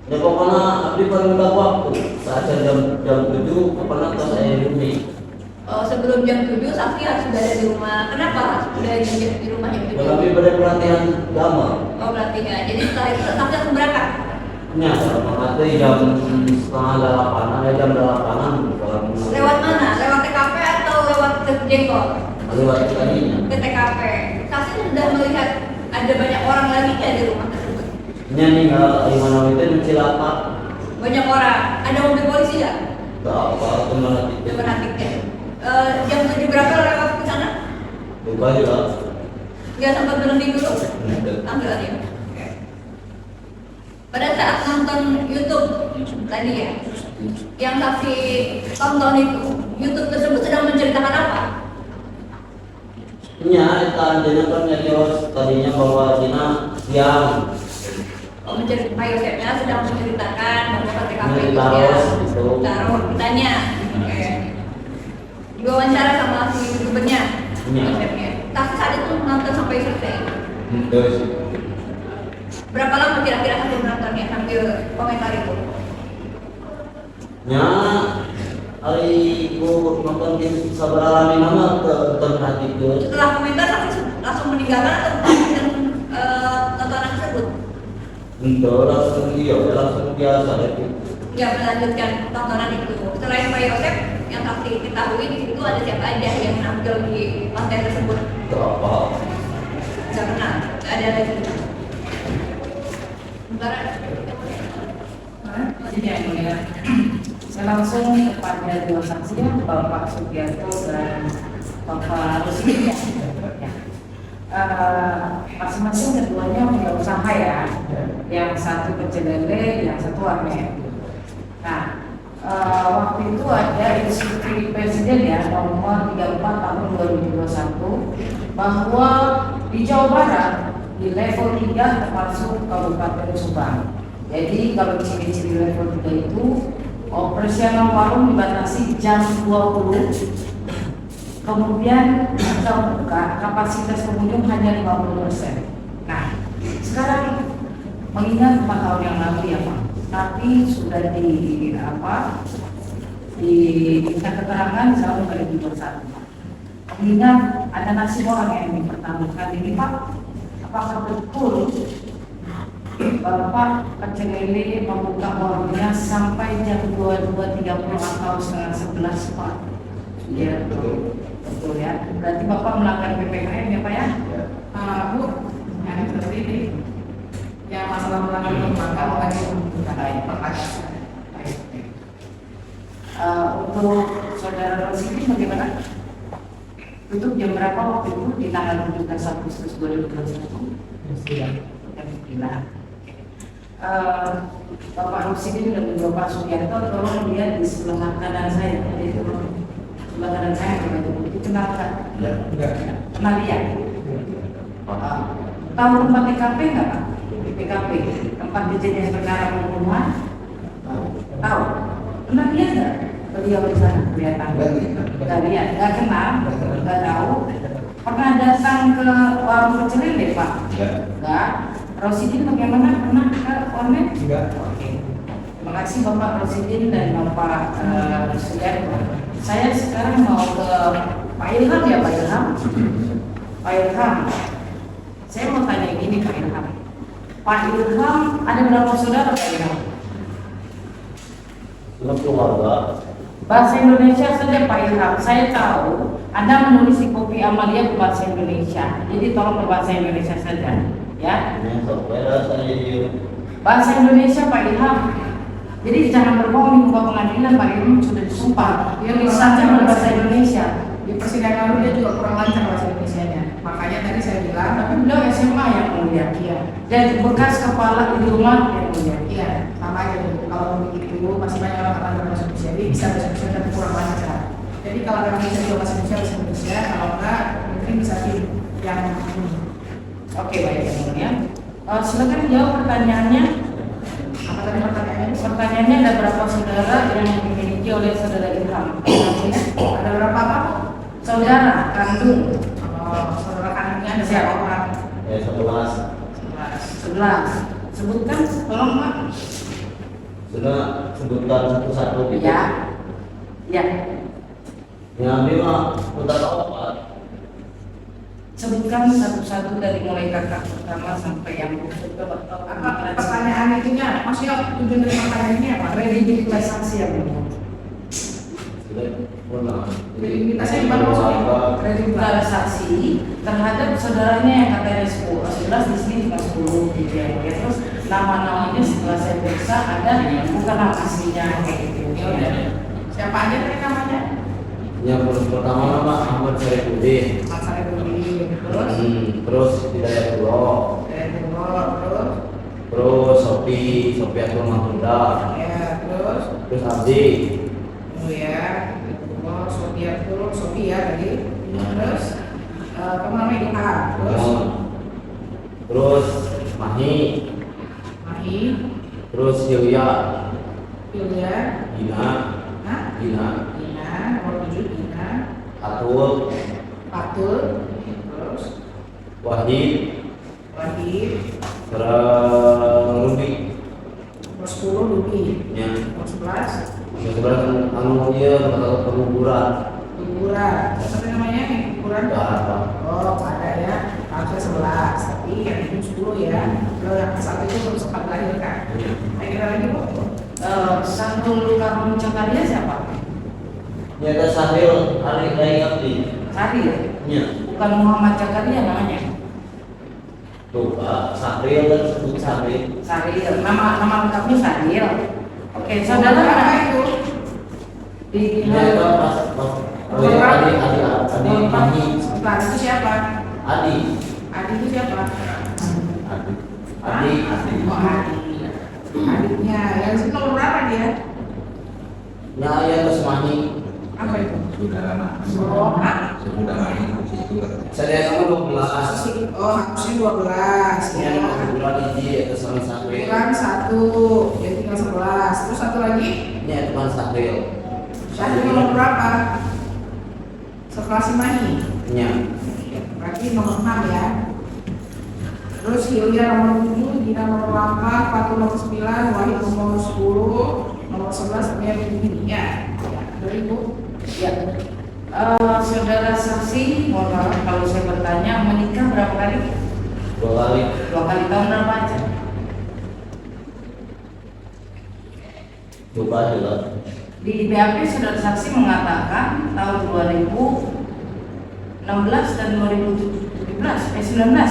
Ya pokoknya abdi paling tak waktu. Saat jam 7 pernah tas saya di Sebelum jam 7 saksi harus sudah ada di rumah. Kenapa sudah di rumah jam 7? Tapi pada pelatihan gambar. Oh berarti ya. Jadi setelah itu saksi langsung berangkat. Ya, berarti jam setengah 8, ada jam 8-an. Lewat mana? Lewat TKP atau lewat ke Jengkol? Lewat tadinya. Ke TKP. Saksi sudah melihat ada banyak orang lagi ya di rumah tersebut. Ini tinggal di mana itu mencilaka. Banyak orang. Ada mobil polisi nggak? Tak apa, kemana Udah perhatikan. Jam 7 berapa lewat ke sana? Lupa juga. Nggak sempat berhenti dulu? Ambil aja. Pada saat nonton YouTube tadi ya, yang saksi tonton itu, YouTube tersebut sedang menceritakan apa? Nya, tadinya kan nyarios tadinya bahwa Dina yang Menceritakan Pak Yosefnya sedang menceritakan bahwa TKP itu Taruh, ya itu. taruh ditanya. Oke. Diwawancara sama si youtubernya, Iya. Yosefnya. Saksi saat itu nonton sampai selesai. Terus Berapa lama kira-kira sambil menontonnya, sambil komentar itu? nya hari ku nonton di sabar alami nama terperhatikan. Setelah komentar saksi langsung meninggalkan atau melanjutkan tontonan tersebut? Untuk langsung langsung biasa itu. Nggak melanjutkan tontonan itu. Selain Pak Yosep, yang saksi ketahui di situ ada siapa aja yang menampil di konten tersebut? Berapa? Nggak pernah, nggak ada lagi. Sementara Jadi yang mulia, saya langsung kepada dua saksi ya, Bapak Sugiarto dan Bapak Rusdi ya. Masing-masing keduanya punya usaha ya, yang satu pecel lele, yang satu warnet. Nah, waktu itu ada instruksi Presiden ya nomor 34 tahun 2021 bahwa di Jawa Barat di level 3 termasuk Kabupaten Subang. Jadi kalau ciri-ciri level 3 itu operasional warung dibatasi jam 20, kemudian jika buka kapasitas pengunjung hanya 50%. Nah, sekarang mengingat 4 tahun yang lalu ya Pak, tapi sudah diminta keterangan tahun 2021. Mengingat ada nasib orang yang dipertaruhkan ini Pak, apakah betul Bapak pecel lele membuka warungnya sampai jam 22.30 atau setengah 11 Pak? Iya betul ya. Berarti Bapak melanggar PPKM ya Pak ya? Bu, yang seperti ini, yang masalah melanggar peraturan lagi pertanyaan. Untuk saudara Rosidi bagaimana? Tutup jam berapa waktu itu di tanggal 17 Agustus 2021? Jam 9. Bapak Rusidi dan Bapak Sugiarto tolong lihat di sebelah kanan saya, jadi sebelah kanan saya itu kenal kan? Pernah lihat? Tahu tempat TKP nggak Pak? Di PKP, tempat kejadian perkara pembunuhan? Tahu? Pernah lihat nggak? Beliau di sana kelihatan? Nggak lihat, nggak kenal, nggak tahu. Pernah datang ke warung pecel lele Pak? Nggak. Rosidin bagaimana? Pernah ke warnet? Enggak. Oke. Terima kasih Bapak Rosidin dan Bapak Sugiarto. Saya sekarang mau ke Pak Ilham ya Pak Ilham. Pak Ilham, saya mau tanya gini Pak Ilham. Pak Ilham ada berapa saudara Pak Ilham? Keluarga. Bahasa Indonesia saja Pak Ilham. Saya tahu Anda menulis di kopi amalia berbahasa Indonesia. Jadi tolong berbahasa Indonesia saja. Ya. Bahasa Indonesia Pak Ilham. Jadi jangan berbohong di muka pengadilan, Pak Ilham sudah disumpah. Dia lisannya berbahasa Indonesia. Di persidangan lalu dia juga kurang lancar bahasa Indonesianya. Makanya tadi saya bilang, Tapi beliau SMA yang mulia. iya, Dan bekas kepala di rumah yang mulia. iya, makanya tuh kalau begitu masih banyak orang kata bahasa Indonesia, jadi bisa bahasa Indonesia tapi kurang lancar. Jadi kalau orang bisa juga bahasa Indonesia, kalau enggak mungkin bisa tim yang Oke baik yang mulia. Silakan jawab pertanyaannya. apa tadi pertanyaannya? Pertanyaannya ada berapa saudara yang dimiliki oleh saudara Ilham? Ada berapa apa? Saudara kandung. Saudara kandungnya ada berapa orang? 11. 11. Sebutkan, tolong Pak. Sudah sebutkan satu-satu gitu. Ya. Ya. Yang lima putar opat. Sebutkan satu-satu dari mulai kakak pertama sampai yang Apa pertanyaan itunya? Maksudnya tujuan dari pertanyaan ini apa? kredibilitas saksi yang mulia. Sudah pernah. Kredibilitasnya gimana maksudnya? Kredibilitas saksi terhadap saudaranya yang katanya 11 di sini cuma 10 gitu ya. Terus nama-namanya setelah saya periksa ada bukan nama aslinya kayak gitu. Siapa aja tadi namanya? Yang pertama nama Ahmad Syarifuddin. Mas Sarifudin. Terus? Terus Hidayatullah. Terus Sofiatul Mahmudah. Ya, terus? Terus Abdi. Oh ya, Sofi ya tadi. Terus? Kamu namanya Ilham. Terus? Terus Mahi. Terus Yulia. Gina. Hah? Gina. Nomor 7 Gina. Atul. Terus? Wahid. Kurang lebih. Nomor 10 lebih. Ya. Nomor 11 Yang sebelah kan anu dia bakal penguburan. liburan. Apa namanya yang liburan? Enggak apa. Oh, ada ya. Harusnya 11, tapi yang itu 10 ya. Kalau yang satu itu belum sempat lahir kan? Yang kita lagi Bu? Santul Karun Cakaria siapa? Ya ada Sahril Ari Dai Abdi. Sari ya? Ya. Bukan Muhammad Cakaria namanya. Tuh Pak Sahril dan sebut Sahril. Saril, nama lengkapnya Saril. Oke, Saudara saudara apa itu? di Ya itu Adi Mahi. Sebentar, itu siapa? Adi. Adi itu siapa? Adi. Oh, Adi. Adiknya. Yang situ nomor berapa dia? Ya ya terus Mahi. Apa itu? Saudara mah. Oh, Saudara mah itu. Saya kamu 12. oh harusnya 12 Ya, ya. bulan ini itu sama Sahril. Kurang 1, ya tinggal 11. Terus satu lagi? Ini itu kan Sahril. Satu nomor berapa? Setelah si Mahi. Ya. Berarti nomor 6 ya. Terus Hilya nomor 7, Gina nomor 8, Fatu nomor 9, Wahid nomor 10, nomor 11 punya begini ya. Dari Bu. ya. Saudara saksi, mohon maaf kalau saya bertanya, menikah berapa kali? 2 kali. 2 kali, tahun berapa aja? Coba juga. Di BAP saudara saksi mengatakan tahun 2016 dan 2019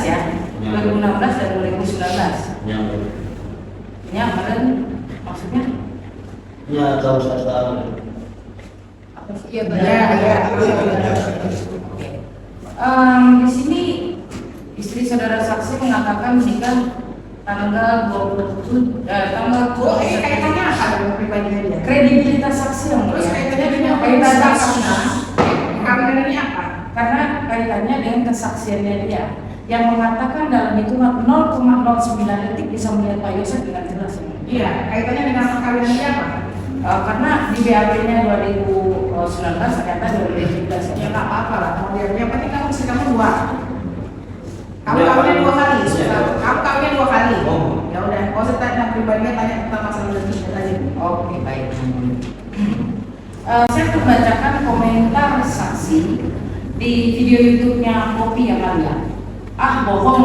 ya? 2016 dan 2019. Yang Ini kemarin maksudnya? ya tahun. Iya Ya, Di sini istri saudara saksi mengatakan menikah tanggal 27 tanggal Bu, ini kaitannya apa dengan pribadinya dia? kredibilitas saksi yang Terus mulia. kaitannya dengan Kaitan saksi. Kawinan ini apa? Karena kaitannya dengan kesaksiannya dia yang mengatakan dalam hitungan 0,09 detik bisa melihat Pak Yosef dengan jelas. Iya, kaitannya dengan perkawinan dia apa? Karena di BAP-nya 2019 ternyata 2017 Ya ya. nggak apa-apa lah. Mau dia yang penting kamu istri kamu 2. Kamu kawinnya 2 kali. Kamu kawinnya 2 kali. Oh. Ya udah, kalau saya tanya pribadinya tanya tentang masalah lebih tadi. Oke, baik. Saya akan bacakan komentar saksi di video YouTube-nya Kopi yang Mulia. Bohong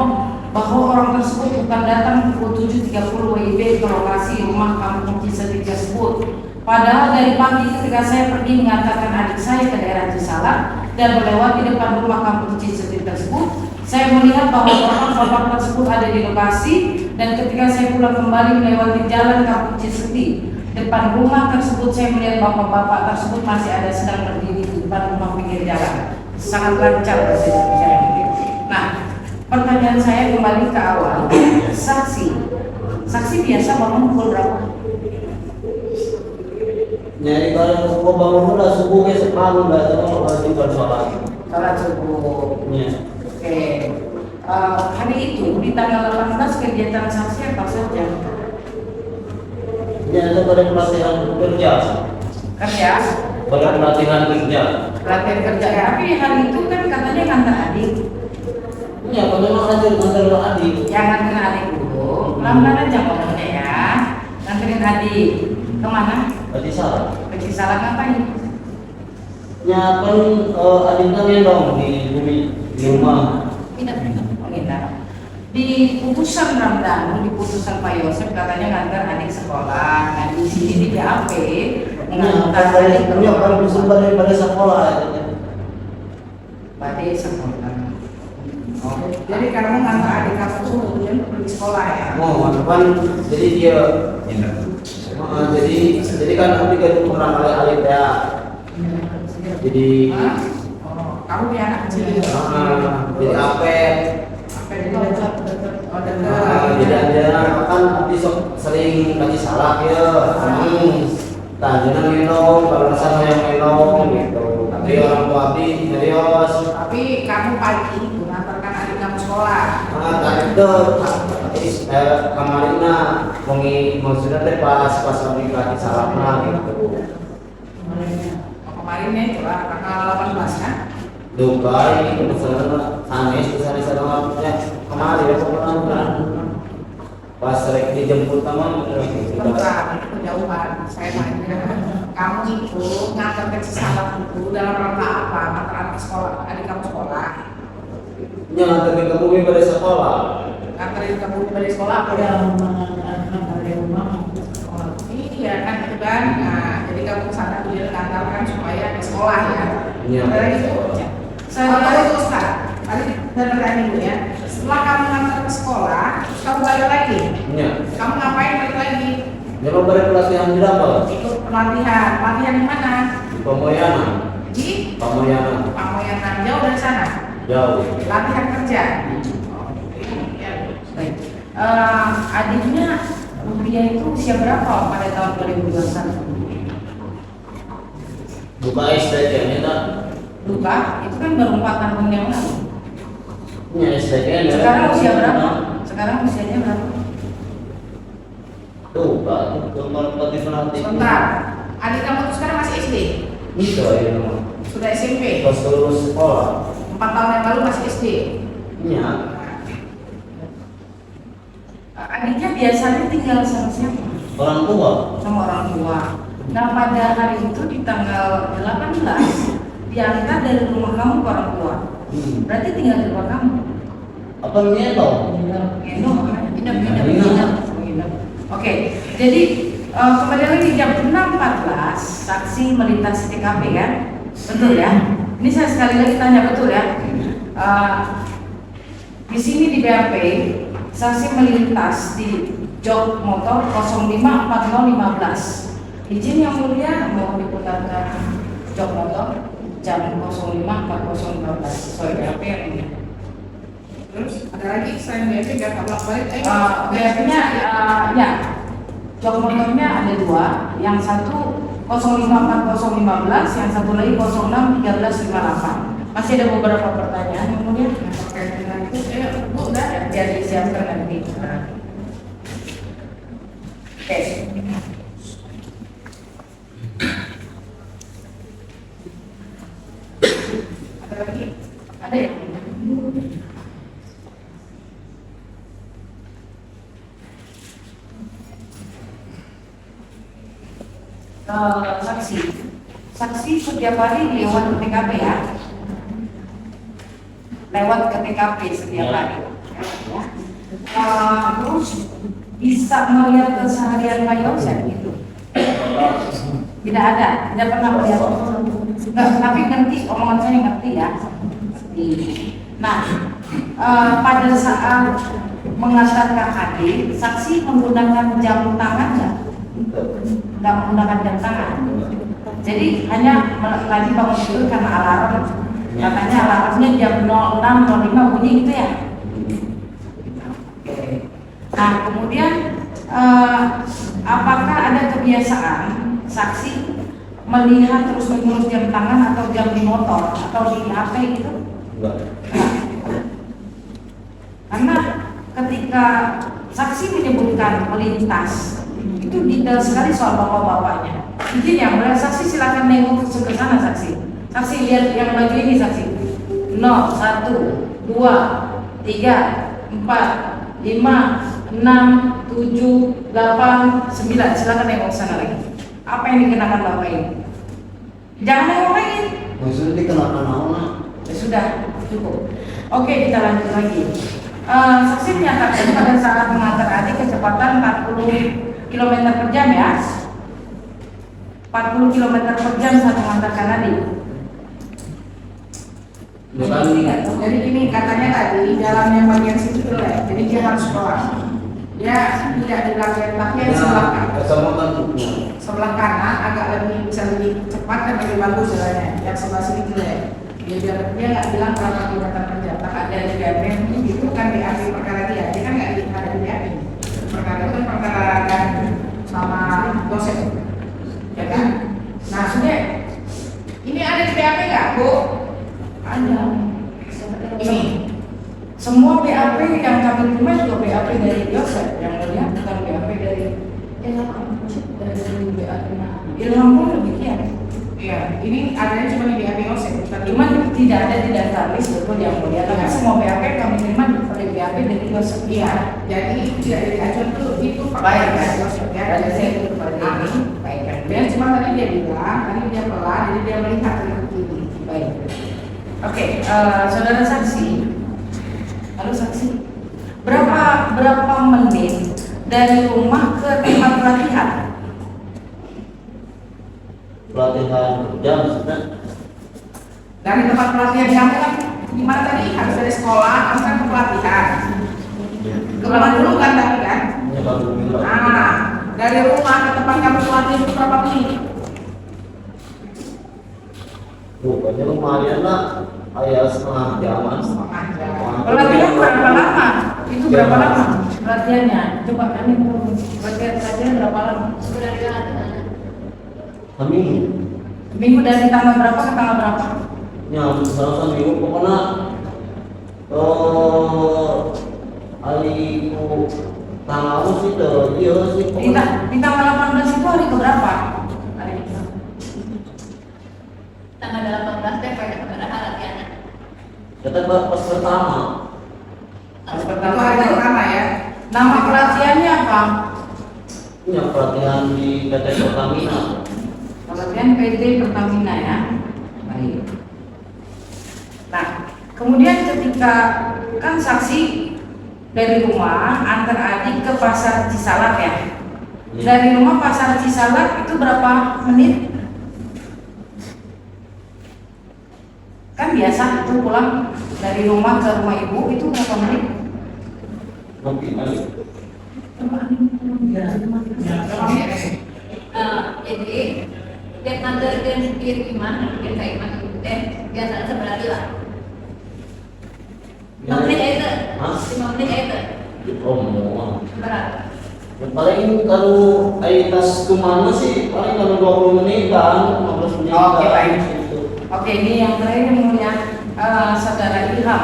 bahwa orang tersebut bukan datang pukul 7.30 WIB ke lokasi rumah kampung Cisetik tersebut. Padahal dari pagi ketika saya pergi mengantarkan adik saya ke daerah Cisalak dan melewati depan rumah kampung Cisetik tersebut, saya melihat bahwa bapak-bapak tersebut ada di lokasi dan ketika saya pulang kembali melewati jalan kampung Cisetik depan rumah tersebut, saya melihat bapak-bapak tersebut masih ada sedang berdiri di depan rumah pinggir jalan. Sangat lancar proses saya. Nah, pertanyaan saya kembali ke awal. Saksi biasa bangun pukul berapa? Jadi kalau kau bangun udah subuh ke separuh dah terus juga sholat. Salat subuh. Ya. Oke. Hari itu di tanggal 18 kegiatan saksi apa saja? Ya itu pada pelatihan kerja. Kerja. Pada pelatihan kerja. Pelatihan kerja. Tapi hari itu kan katanya ngantar adik. Ya kalau memang ngantar adik. Jangan kena adik dulu. Pelan-pelan aja ngomongnya ya. Nganterin adik. Kemana? Berarti salah. Ke Cisalak ngapain? Ya kan adiknya ngendong di rumah. Di putusan Ramdan, di putusan Pak Yosef katanya ngantar adik sekolah. Nah di sini di BAP ngantar adik ke Ya kalau rumah. bersumber daripada sekolah ya. Pada sekolah. Oh. Jadi kamu ngantar adik kamu tuh kemudian pergi sekolah ya? Oh, kan jadi dia jadi kan nanti kan kurang alih ya. Jadi Hah? Oh, kamu punya anak kecil. jadi apa? Apa jadi dekat? Oh Jadi dekat. ada kan besok sering kasih salah ya. Tanya minum kalau sama yang minum gitu. Tapi orang tua abdi serius. Tapi kamu pagi mengantarkan adik kamu sekolah. Tadi itu kamarina maksudnya teh pas lagi kasih salah gitu. Kemarin ya, itulah tanggal 18 kan? Dubai itu misalnya sanes sana ya kemarin ya pernah pas rek dijemput sama Bentar, itu kejauhan. Saya nanya, kamu itu ngantar ke Cisalak itu dalam rangka apa? Ngantar anak sekolah, adik kamu sekolah? nganterin ke bumi pada sekolah. Nganterin kamu dari sekolah apa ya? Dari rumah. Oh, iya kan itu kan. Nah, jadi kamu kesana dia ngantarkan supaya di sekolah ya. Iya. Dari itu. Saya itu Ustaz. Tadi dan bertanya dulu ya. Setelah kamu ngantar ke sekolah, terus kamu balik lagi. Iya. Kamu ngapain balik lagi? Memang pada pelatihan di dapat. Ikut pelatihan. Pelatihan di mana? Pemoyanan. Di Pemoyanan. Pamoyanan. Jauh dari sana. Jauh. Latihan kerja. Baik. Adiknya dia itu usia berapa pada tahun 2021? Buka SDK tak? Lupa, itu kan baru 4 tahun yang lalu. Punya SDK. Sekarang usia berapa? Sekarang usianya berapa? Tuh, Pak, cuma pelatih. Sebentar. Adik kamu tuh sekarang masih SD? Itu ya memang. Sudah SMP? Pas lulus sekolah. 4 tahun yang lalu masih SD? Iya. Adiknya biasanya tinggal sama siapa? Orang tua. Sama orang tua. Nah pada hari itu di tanggal 18 diantar dari rumah kamu ke orang tua. Berarti tinggal di rumah kamu. Apa ngendong? Nginep. Oke, jadi kembali lagi jam 6.14 saksi melintasi TKP kan? Betul ya? Ini saya sekali lagi tanya betul ya? Di sini di BAP saksi melintas di jok motor 054015. Izin yang mulia mohon diputarkan jok motor jam 054015 sesuai BAP yang ini. Terus ada lagi selain BAP biar kamu balik? BAP-nya ya jok motornya ada 2, yang satu 054015, yang satu lagi 061358. Masih ada beberapa pertanyaan yang mulia terkait dengan itu. Bu udah biar disiapkan nanti. Oke. Ada lagi? Ada ya? Saksi setiap hari lewat ke TKP ya, lewat ke TKP setiap hari. Terus bisa melihat keseharian Pak Yosef gitu? Tidak ada, tidak pernah melihat. Nggak, tapi ngerti, omongan saya ngerti ya. Nah, pada saat mengantarkan adik, saksi menggunakan jam tangan nggak menggunakan jam tangan. Jadi hanya lagi bangun tidur karena alarm. Katanya alarmnya jam 06.05 bunyi gitu ya. Nah kemudian apakah ada kebiasaan saksi melihat terus menerus jam tangan atau jam di motor atau di HP gitu? Nah, karena ketika saksi menyebutkan melintas itu detail sekali soal bapak-bapaknya. Izin ya, boleh saksi silakan nengok ke sana saksi. Saksi lihat yang baju ini saksi. 0, 1, 2, 3, 4, 5, 6, 7, 8, 9. Silakan nengok ke sana lagi. Apa yang dikenakan bapak ini? Jangan nengok lagi. Maksudnya dikenakan apa? Ya sudah, cukup. Oke, kita lanjut lagi. Saksi menyatakan pada saat mengantar adik kecepatan 40 km per jam ya. 40 km per jam saat mengantarkan adik. Jadi ini katanya tadi dalamnya bagian situ jelek, jadi dia harus keluar. Dia tidak di bagian bagian sebelah kanan. Sebelah kanan agak lebih bisa lebih cepat dan lebih bagus jalannya. Yang sebelah sini jelek. Dia nggak bilang berapa kilometer per jam. Tak ada di BAP itu kan diambil perkara dia kan nggak ada di BAP. Perkara itu kan perkara dan sama dosen. Ya kan? Nah, ini ada di BAP nggak, Bu? Ada. Ini semua BAP yang kami terima juga BAP dari Yosef, yang mulia bukan BAP dari BAP. Ilham pun demikian. Iya, ini adanya cuma di BAP Yosef, bukan Cuman tidak ada di database betul yang mulia, tapi Iya. semua BAP kami terima dari BAP dari Yosef. Iya, jadi tidak dari acuan itu Baik, pakai baik. Yosef ya. Dari saya itu kepada ini, baik kan? Dia cuma tadi dia bilang, tadi dia pelan, jadi dia melihat dari ke kiri. Baik. Oke, saudara saksi, halo saksi, berapa menit dari rumah ke tempat pelatihan? Pelatihan jam sebenarnya. Dari tempat pelatihan kamu kan gimana tadi? Harus dari sekolah, harus kan ke pelatihan. Ke rumah dulu kan tadi kan? Ini baru bilang. Nah, dari rumah ke tempat kamu pelatihan itu berapa menit? Bukannya lumayan lah, ayah setengah jaman. Setengah jam. Pelatihan berapa lama? Itu berapa lama pelatihannya? Coba kami mau pelatihan berapa lama? Sebenarnya Kami Minggu dari tanggal berapa ke tanggal berapa? yang salah minggu pokoknya hari ku tanggal sih tuh dia sih Di tanggal 18 itu hari keberapa? Hari tanggal 18 deh pada keberapa latihannya. kita pas pertama Pas Itu pertama hari itu. pertama ya. Nama pelatihannya apa? punya pelatihan di PT Pertamina. Pelatihan PT Pertamina ya. Baik. Nah, kemudian ketika kan saksi dari rumah antar adik ke pasar Cisalak ya. Dari rumah pasar Cisalak itu berapa menit? Kan biasa itu pulang dari rumah ke rumah ibu itu berapa menit? Nanti kali Jadi dia nganterin diri gimana? Dia kayak gimana? Biasa sebenarnya lah. 5 menit aja tuh. Hah? 5 menit aja tuh. oh mau Berapa? ya, paling kalau tas kemana sih paling kalau 20 menit kan 15 menit Oke, kan, baik. gitu. Oke, ini yang terakhir yang mulia saudara Ilham.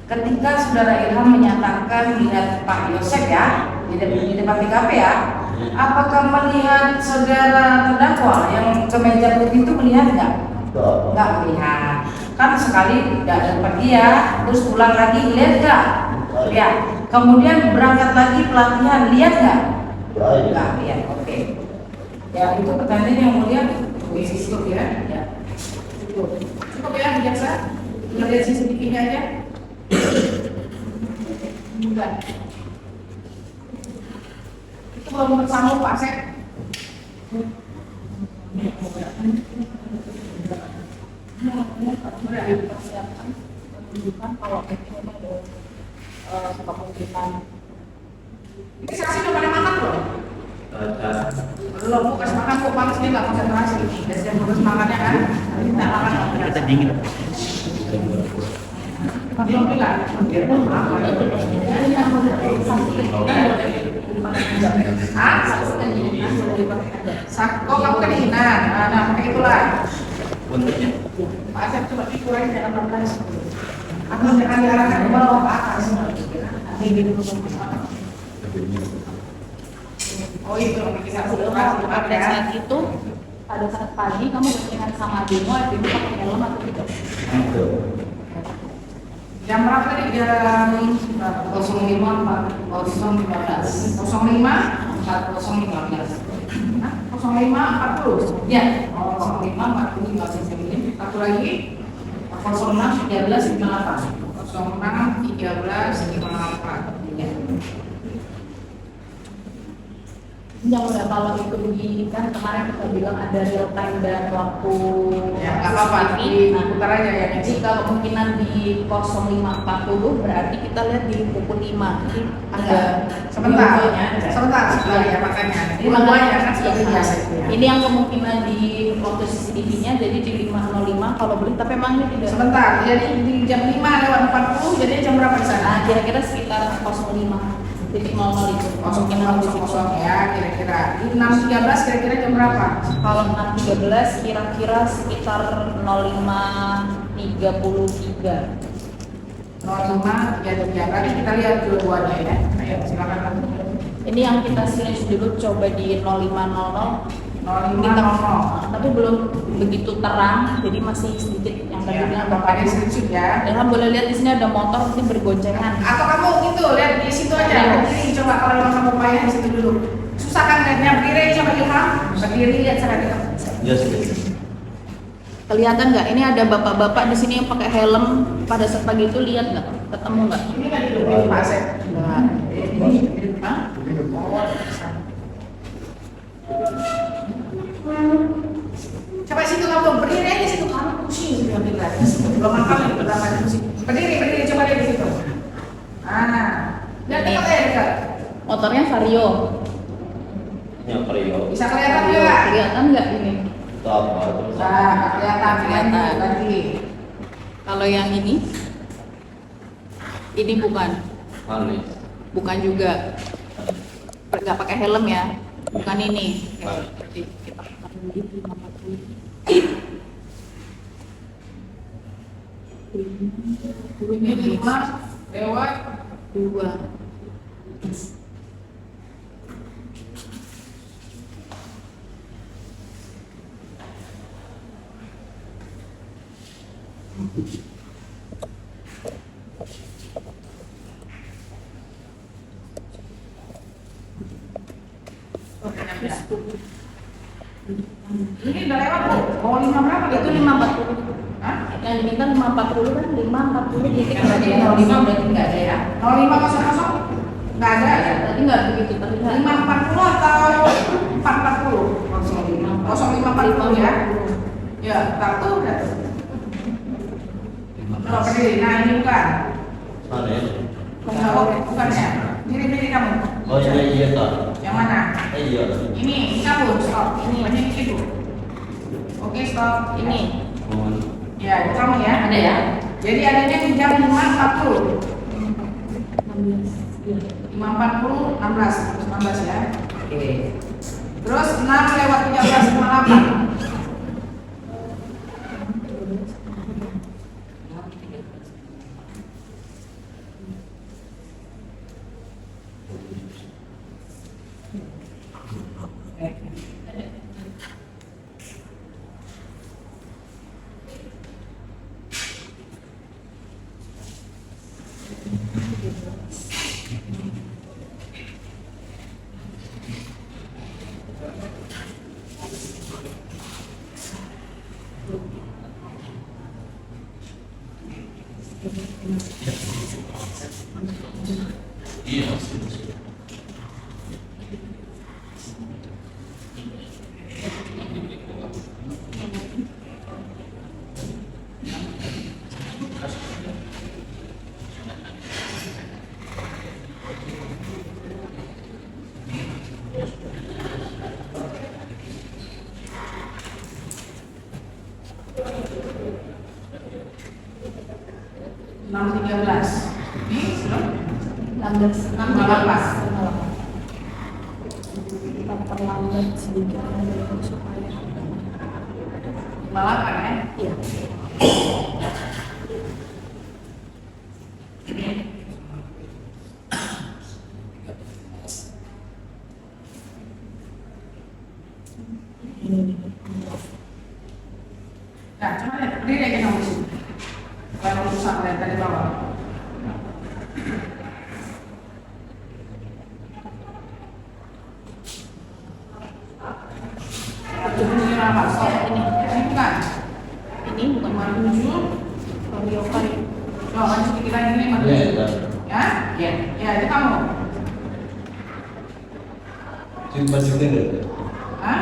Ketika saudara Ilham menyatakan melihat Pak Yosef ya di depan TKP ya, apakah melihat saudara terdakwa yang kemeja putih itu melihat nggak? Enggak. Nggak melihat. Kan sekali tidak dapat dia, terus pulang lagi lihat nggak? Lihat. Kemudian berangkat lagi pelatihan lihat nggak? Baik. Nggak lihat. Oke. Ya itu pertanyaan yang mulia. Cukup ya. Ya. Cukup ya, jaksa. Melihat CCTV-nya aja. Bukan. Itu belum bersama Pak Sep. Sudah dipersiapkan menunjukkan kalau ini memang ada kemungkinan. Ini saksi udah pada makan belum? Belum, Bu, kasih makan kok panas dia nggak konsentrasi. Biasanya harus makannya kan. Kita makan kita dingin. Belum bilang. Ah, kok kamu kedinginan? Nah, pakai itulah. Pak Asep coba dikurangi jangan 16. Atau jangan diarahkan ke bawah ke atas. Oh itu kita Pada saat itu, pada saat pagi kamu berkenaan sama Bimo pakai helm atau tidak? jam berapa tadi? Jam 05 015 05 4015 Hah? 05.40. ya 05 45 cm Satu lagi 06 13 58 06 13 58. ya. Yang udah kalau itu di kan kemarin kita bilang ada real time dan waktu Ya nggak apa-apa, CCTV. diputar aja ya. Jika kemungkinan di 05.40 berarti kita lihat di pukul 5. Jadi ada Sebentar, dua-duanya ada. sebentar ya makanya. Ini Dua-duanya kan sudah Iya. biasa itu ya. Ini yang kemungkinan di waktu CCTV-nya jadi di 5.05 kalau boleh, tapi emang ini tidak. Sebentar, jadi di jam 5 lewat 40, jadi jam berapa di sana? Nah, kira-kira sekitar 05.00 itu. Kemungkinan di situ. 00 ya kira-kira. Di 6.13 kira-kira jam berapa? Kalau 6.13 kira-kira sekitar 05.33. 05 ya berarti kita lihat dua-duanya ya. Ayo silakan. Ini yang kita screenshot dulu, coba di 05.00. 0500. tapi belum begitu terang, jadi masih sedikit yang tadi Ya, bilang Bapak Bapak. screenshot ya. Dan kamu boleh lihat di sini ada motor nanti bergoncengan. Atau kamu gitu lihat di situ aja. Berdiri coba kalau memang kamu payah di situ dulu. Susah kan lihatnya berdiri coba Ilham. Berdiri lihat cara kita. Ya sudah. Kelihatan nggak? Ini ada bapak-bapak di sini yang pakai helm pada saat pagi itu, lihat nggak? Ketemu nggak? Ini kan duduk Pak Asep. Nggak. Ini Hah? Coba situ kamu berdiri aja situ kamu pusing gitu yang bilang. Belum makan nih pertama pusing. Berdiri coba lihat di situ. Lihat dekat ya dekat. Motornya Vario. Ya Vario. Bisa kelihatan Vario. nggak? Kelihatan nggak ini? Itu apa? Terus Nah, kelihatan lagi. Kalau yang ini bukan, aneh. bukan juga. Nggak pakai helm ya, bukan ini. Ya, berarti kita pakai di 540. Ini 5 lewat 2. Ini udah lewat Bu. Mau 5 berapa? Itu 540. Hah? Yang diminta 540 kan 540 dikit Yang tadi 05 berarti nggak ada ya? 0500 nggak ada ya? Tadi nggak begitu terlihat. 540 atau 440? 0540 ya? Ya, tak tuh udah. Coba berdiri. Nah ini bukan. Aneh. Bukan ya? Diri kamu. Oh iya tak. Yang mana? Iya. Ini cabut, stop. Ini banyak itu. Oke, stop. Ini. Ya, itu kamu ya. Ada ya? Jadi adanya di jam 5.40. 5.40, 16 ya. Oke. Terus 6 lewat 13.58. Iya. Enam 13. Ini belum? 16. 58. Kita perlambat sedikit supaya 58 ya? iya. Nah, coba lihat, berdiri aja kamu di sini. Kalau susah lihat dari bawah. Ini apa? Stop. Ini bukan. Ini bukan 57. Vario Vario. Coba maju sedikit lagi ini maju. Iya, iya. Ya? Iya. Ya, itu kamu. Cuma sini deh. Hah?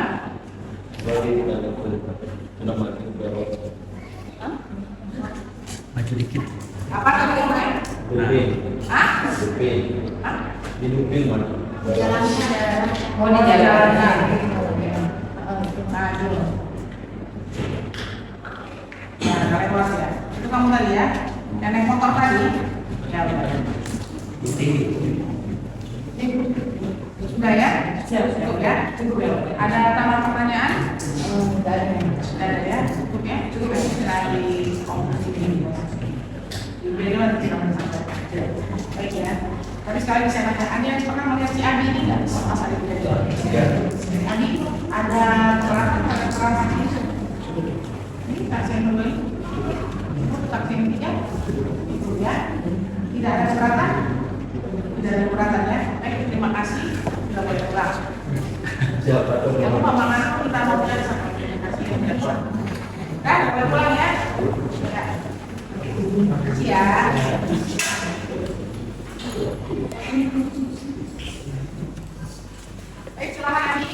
Bagi kita sudah mati berapa? Maju dikit. Apa tadi kemarin? Dupin. Hah? Dupin. Hah? Di Dupin mana? Jalannya ada. Oh di jalan. Nah, dulu. Ya, kalian luas ya. Itu kamu tadi ya. Yang naik motor tadi. Ya, udah. Ini sudah ya? Cukup ya? Cukup ya. Ada tambahan pertanyaan? Nggak ada. Sudah ada ya? Cukup ya? Cukup ya? Nah, di kompas ini. Di video nanti kita sampai. Baik ya. Tapi sekali saya nanya, ada yang pernah melihat si Adi ini nggak? Mas Adi tidak jawab. Adi, ada peran saksi? Ini saksi yang dulu ini. Saksi yang ketiga? Itu ya. Tidak ada keberatan? Tidak ada keberatan ya. Baik, terima kasih. Sudah boleh pulang. Jangan lupa Mama aku kita mau bilang sama terima kasih. Kan, boleh pulang ya. Ya. Terima kasih ya. Baik, silakan Adi.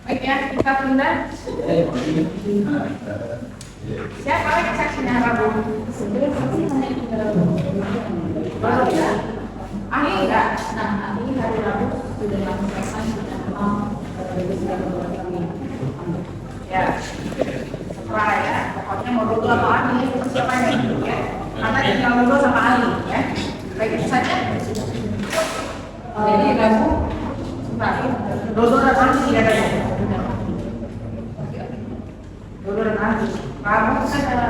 Baik ya, kita tunda. Siapa lagi saksinya Rabu? Ahli enggak? Nah, ahli hari Rabu sudah menyampaikan Ya. Setelah ya, pokoknya mau dulu sama ahli, siapa yang ya? Karena tinggal dulu sama ahli ya. Baik itu saja. Jadi Rabu, Dodo dan ahli tidak ada. Dodo dan ahli. Rabu ada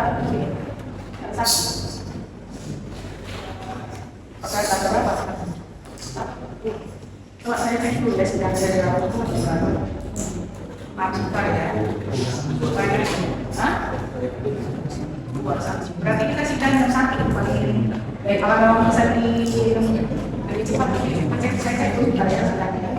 satu. Pakai tanda berapa? Coba saya cek dulu ya, sudah ada Rabu itu berapa? Maksudnya ya. Banyak. Hah? Dua saksi. Berarti kita sidang jam 1 pagi ini. Baik, kalau memang bisa lebih cepat, saya cek dulu ya sidangnya.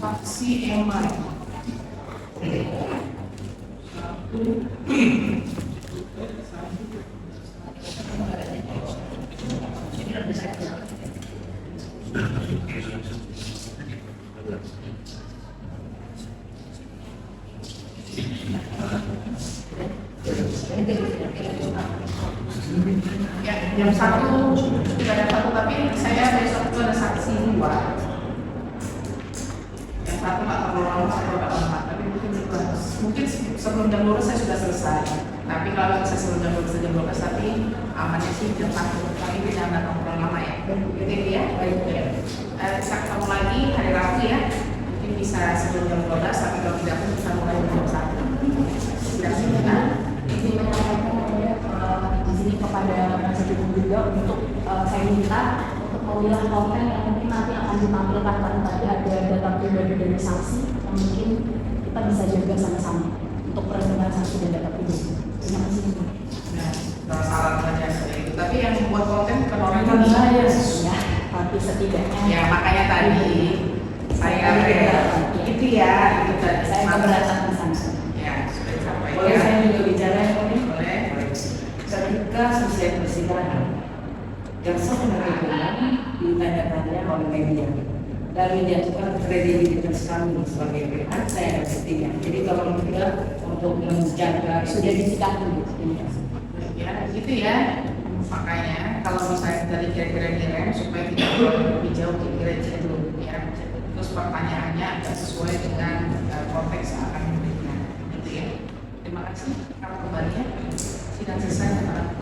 Saksi Emai. Ya, jam 1 sudah ada satu, tapi saya besok itu ada saksi 2. Yang satu nggak terlalu lama, satu nggak lama, tapi mungkin sebelum jam 12 saya sudah selesai. Tapi kalau bisa sebelum jam 12, tapi amannya sih jam 1. Tapi ini jangan terlalu lama ya. Gitu ya, baik ya. Kita ketemu lagi hari Rabu ya. Mungkin bisa sebelum jam 12, tapi kalau tidak pun bisa mulai jam 1. Sudah silakan. Ini menyampaikan di sini kepada penasihat hukum juga untuk saya minta untuk memilah konten yang mungkin nanti akan ditampilkan karena tadi ada data pribadi dari saksi yang mungkin kita bisa jaga sama-sama untuk perlindungan saksi dan data pribadi. Terima kasih. Nah, saran saja itu. Tapi yang membuat konten kan orang Kami Indonesia. ya, tapi setidaknya Ya makanya tadi saya itu ya itu tadi saya keberatan di sana. ya sudah disampaikan. Boleh saya juga bicara ini? Boleh. Ketika selesai persidangan yang sebenarnya ditandatangani oleh media dan menjatuhkan kredibilitas kami sebagai pihak, saya ada buktinya. Jadi kalau tidak untuk menjaga Sudah disikapi. Ya gitu ya. Makanya kalau misalnya dari kira-kira direm supaya tidak lebih jauh kira-kira dulu ya. Terus pertanyaannya agak sesuai dengan konteks yang akan diberikan. Gitu ya. Terima kasih. Kalau kembali ya. Sidang selesai teman-teman.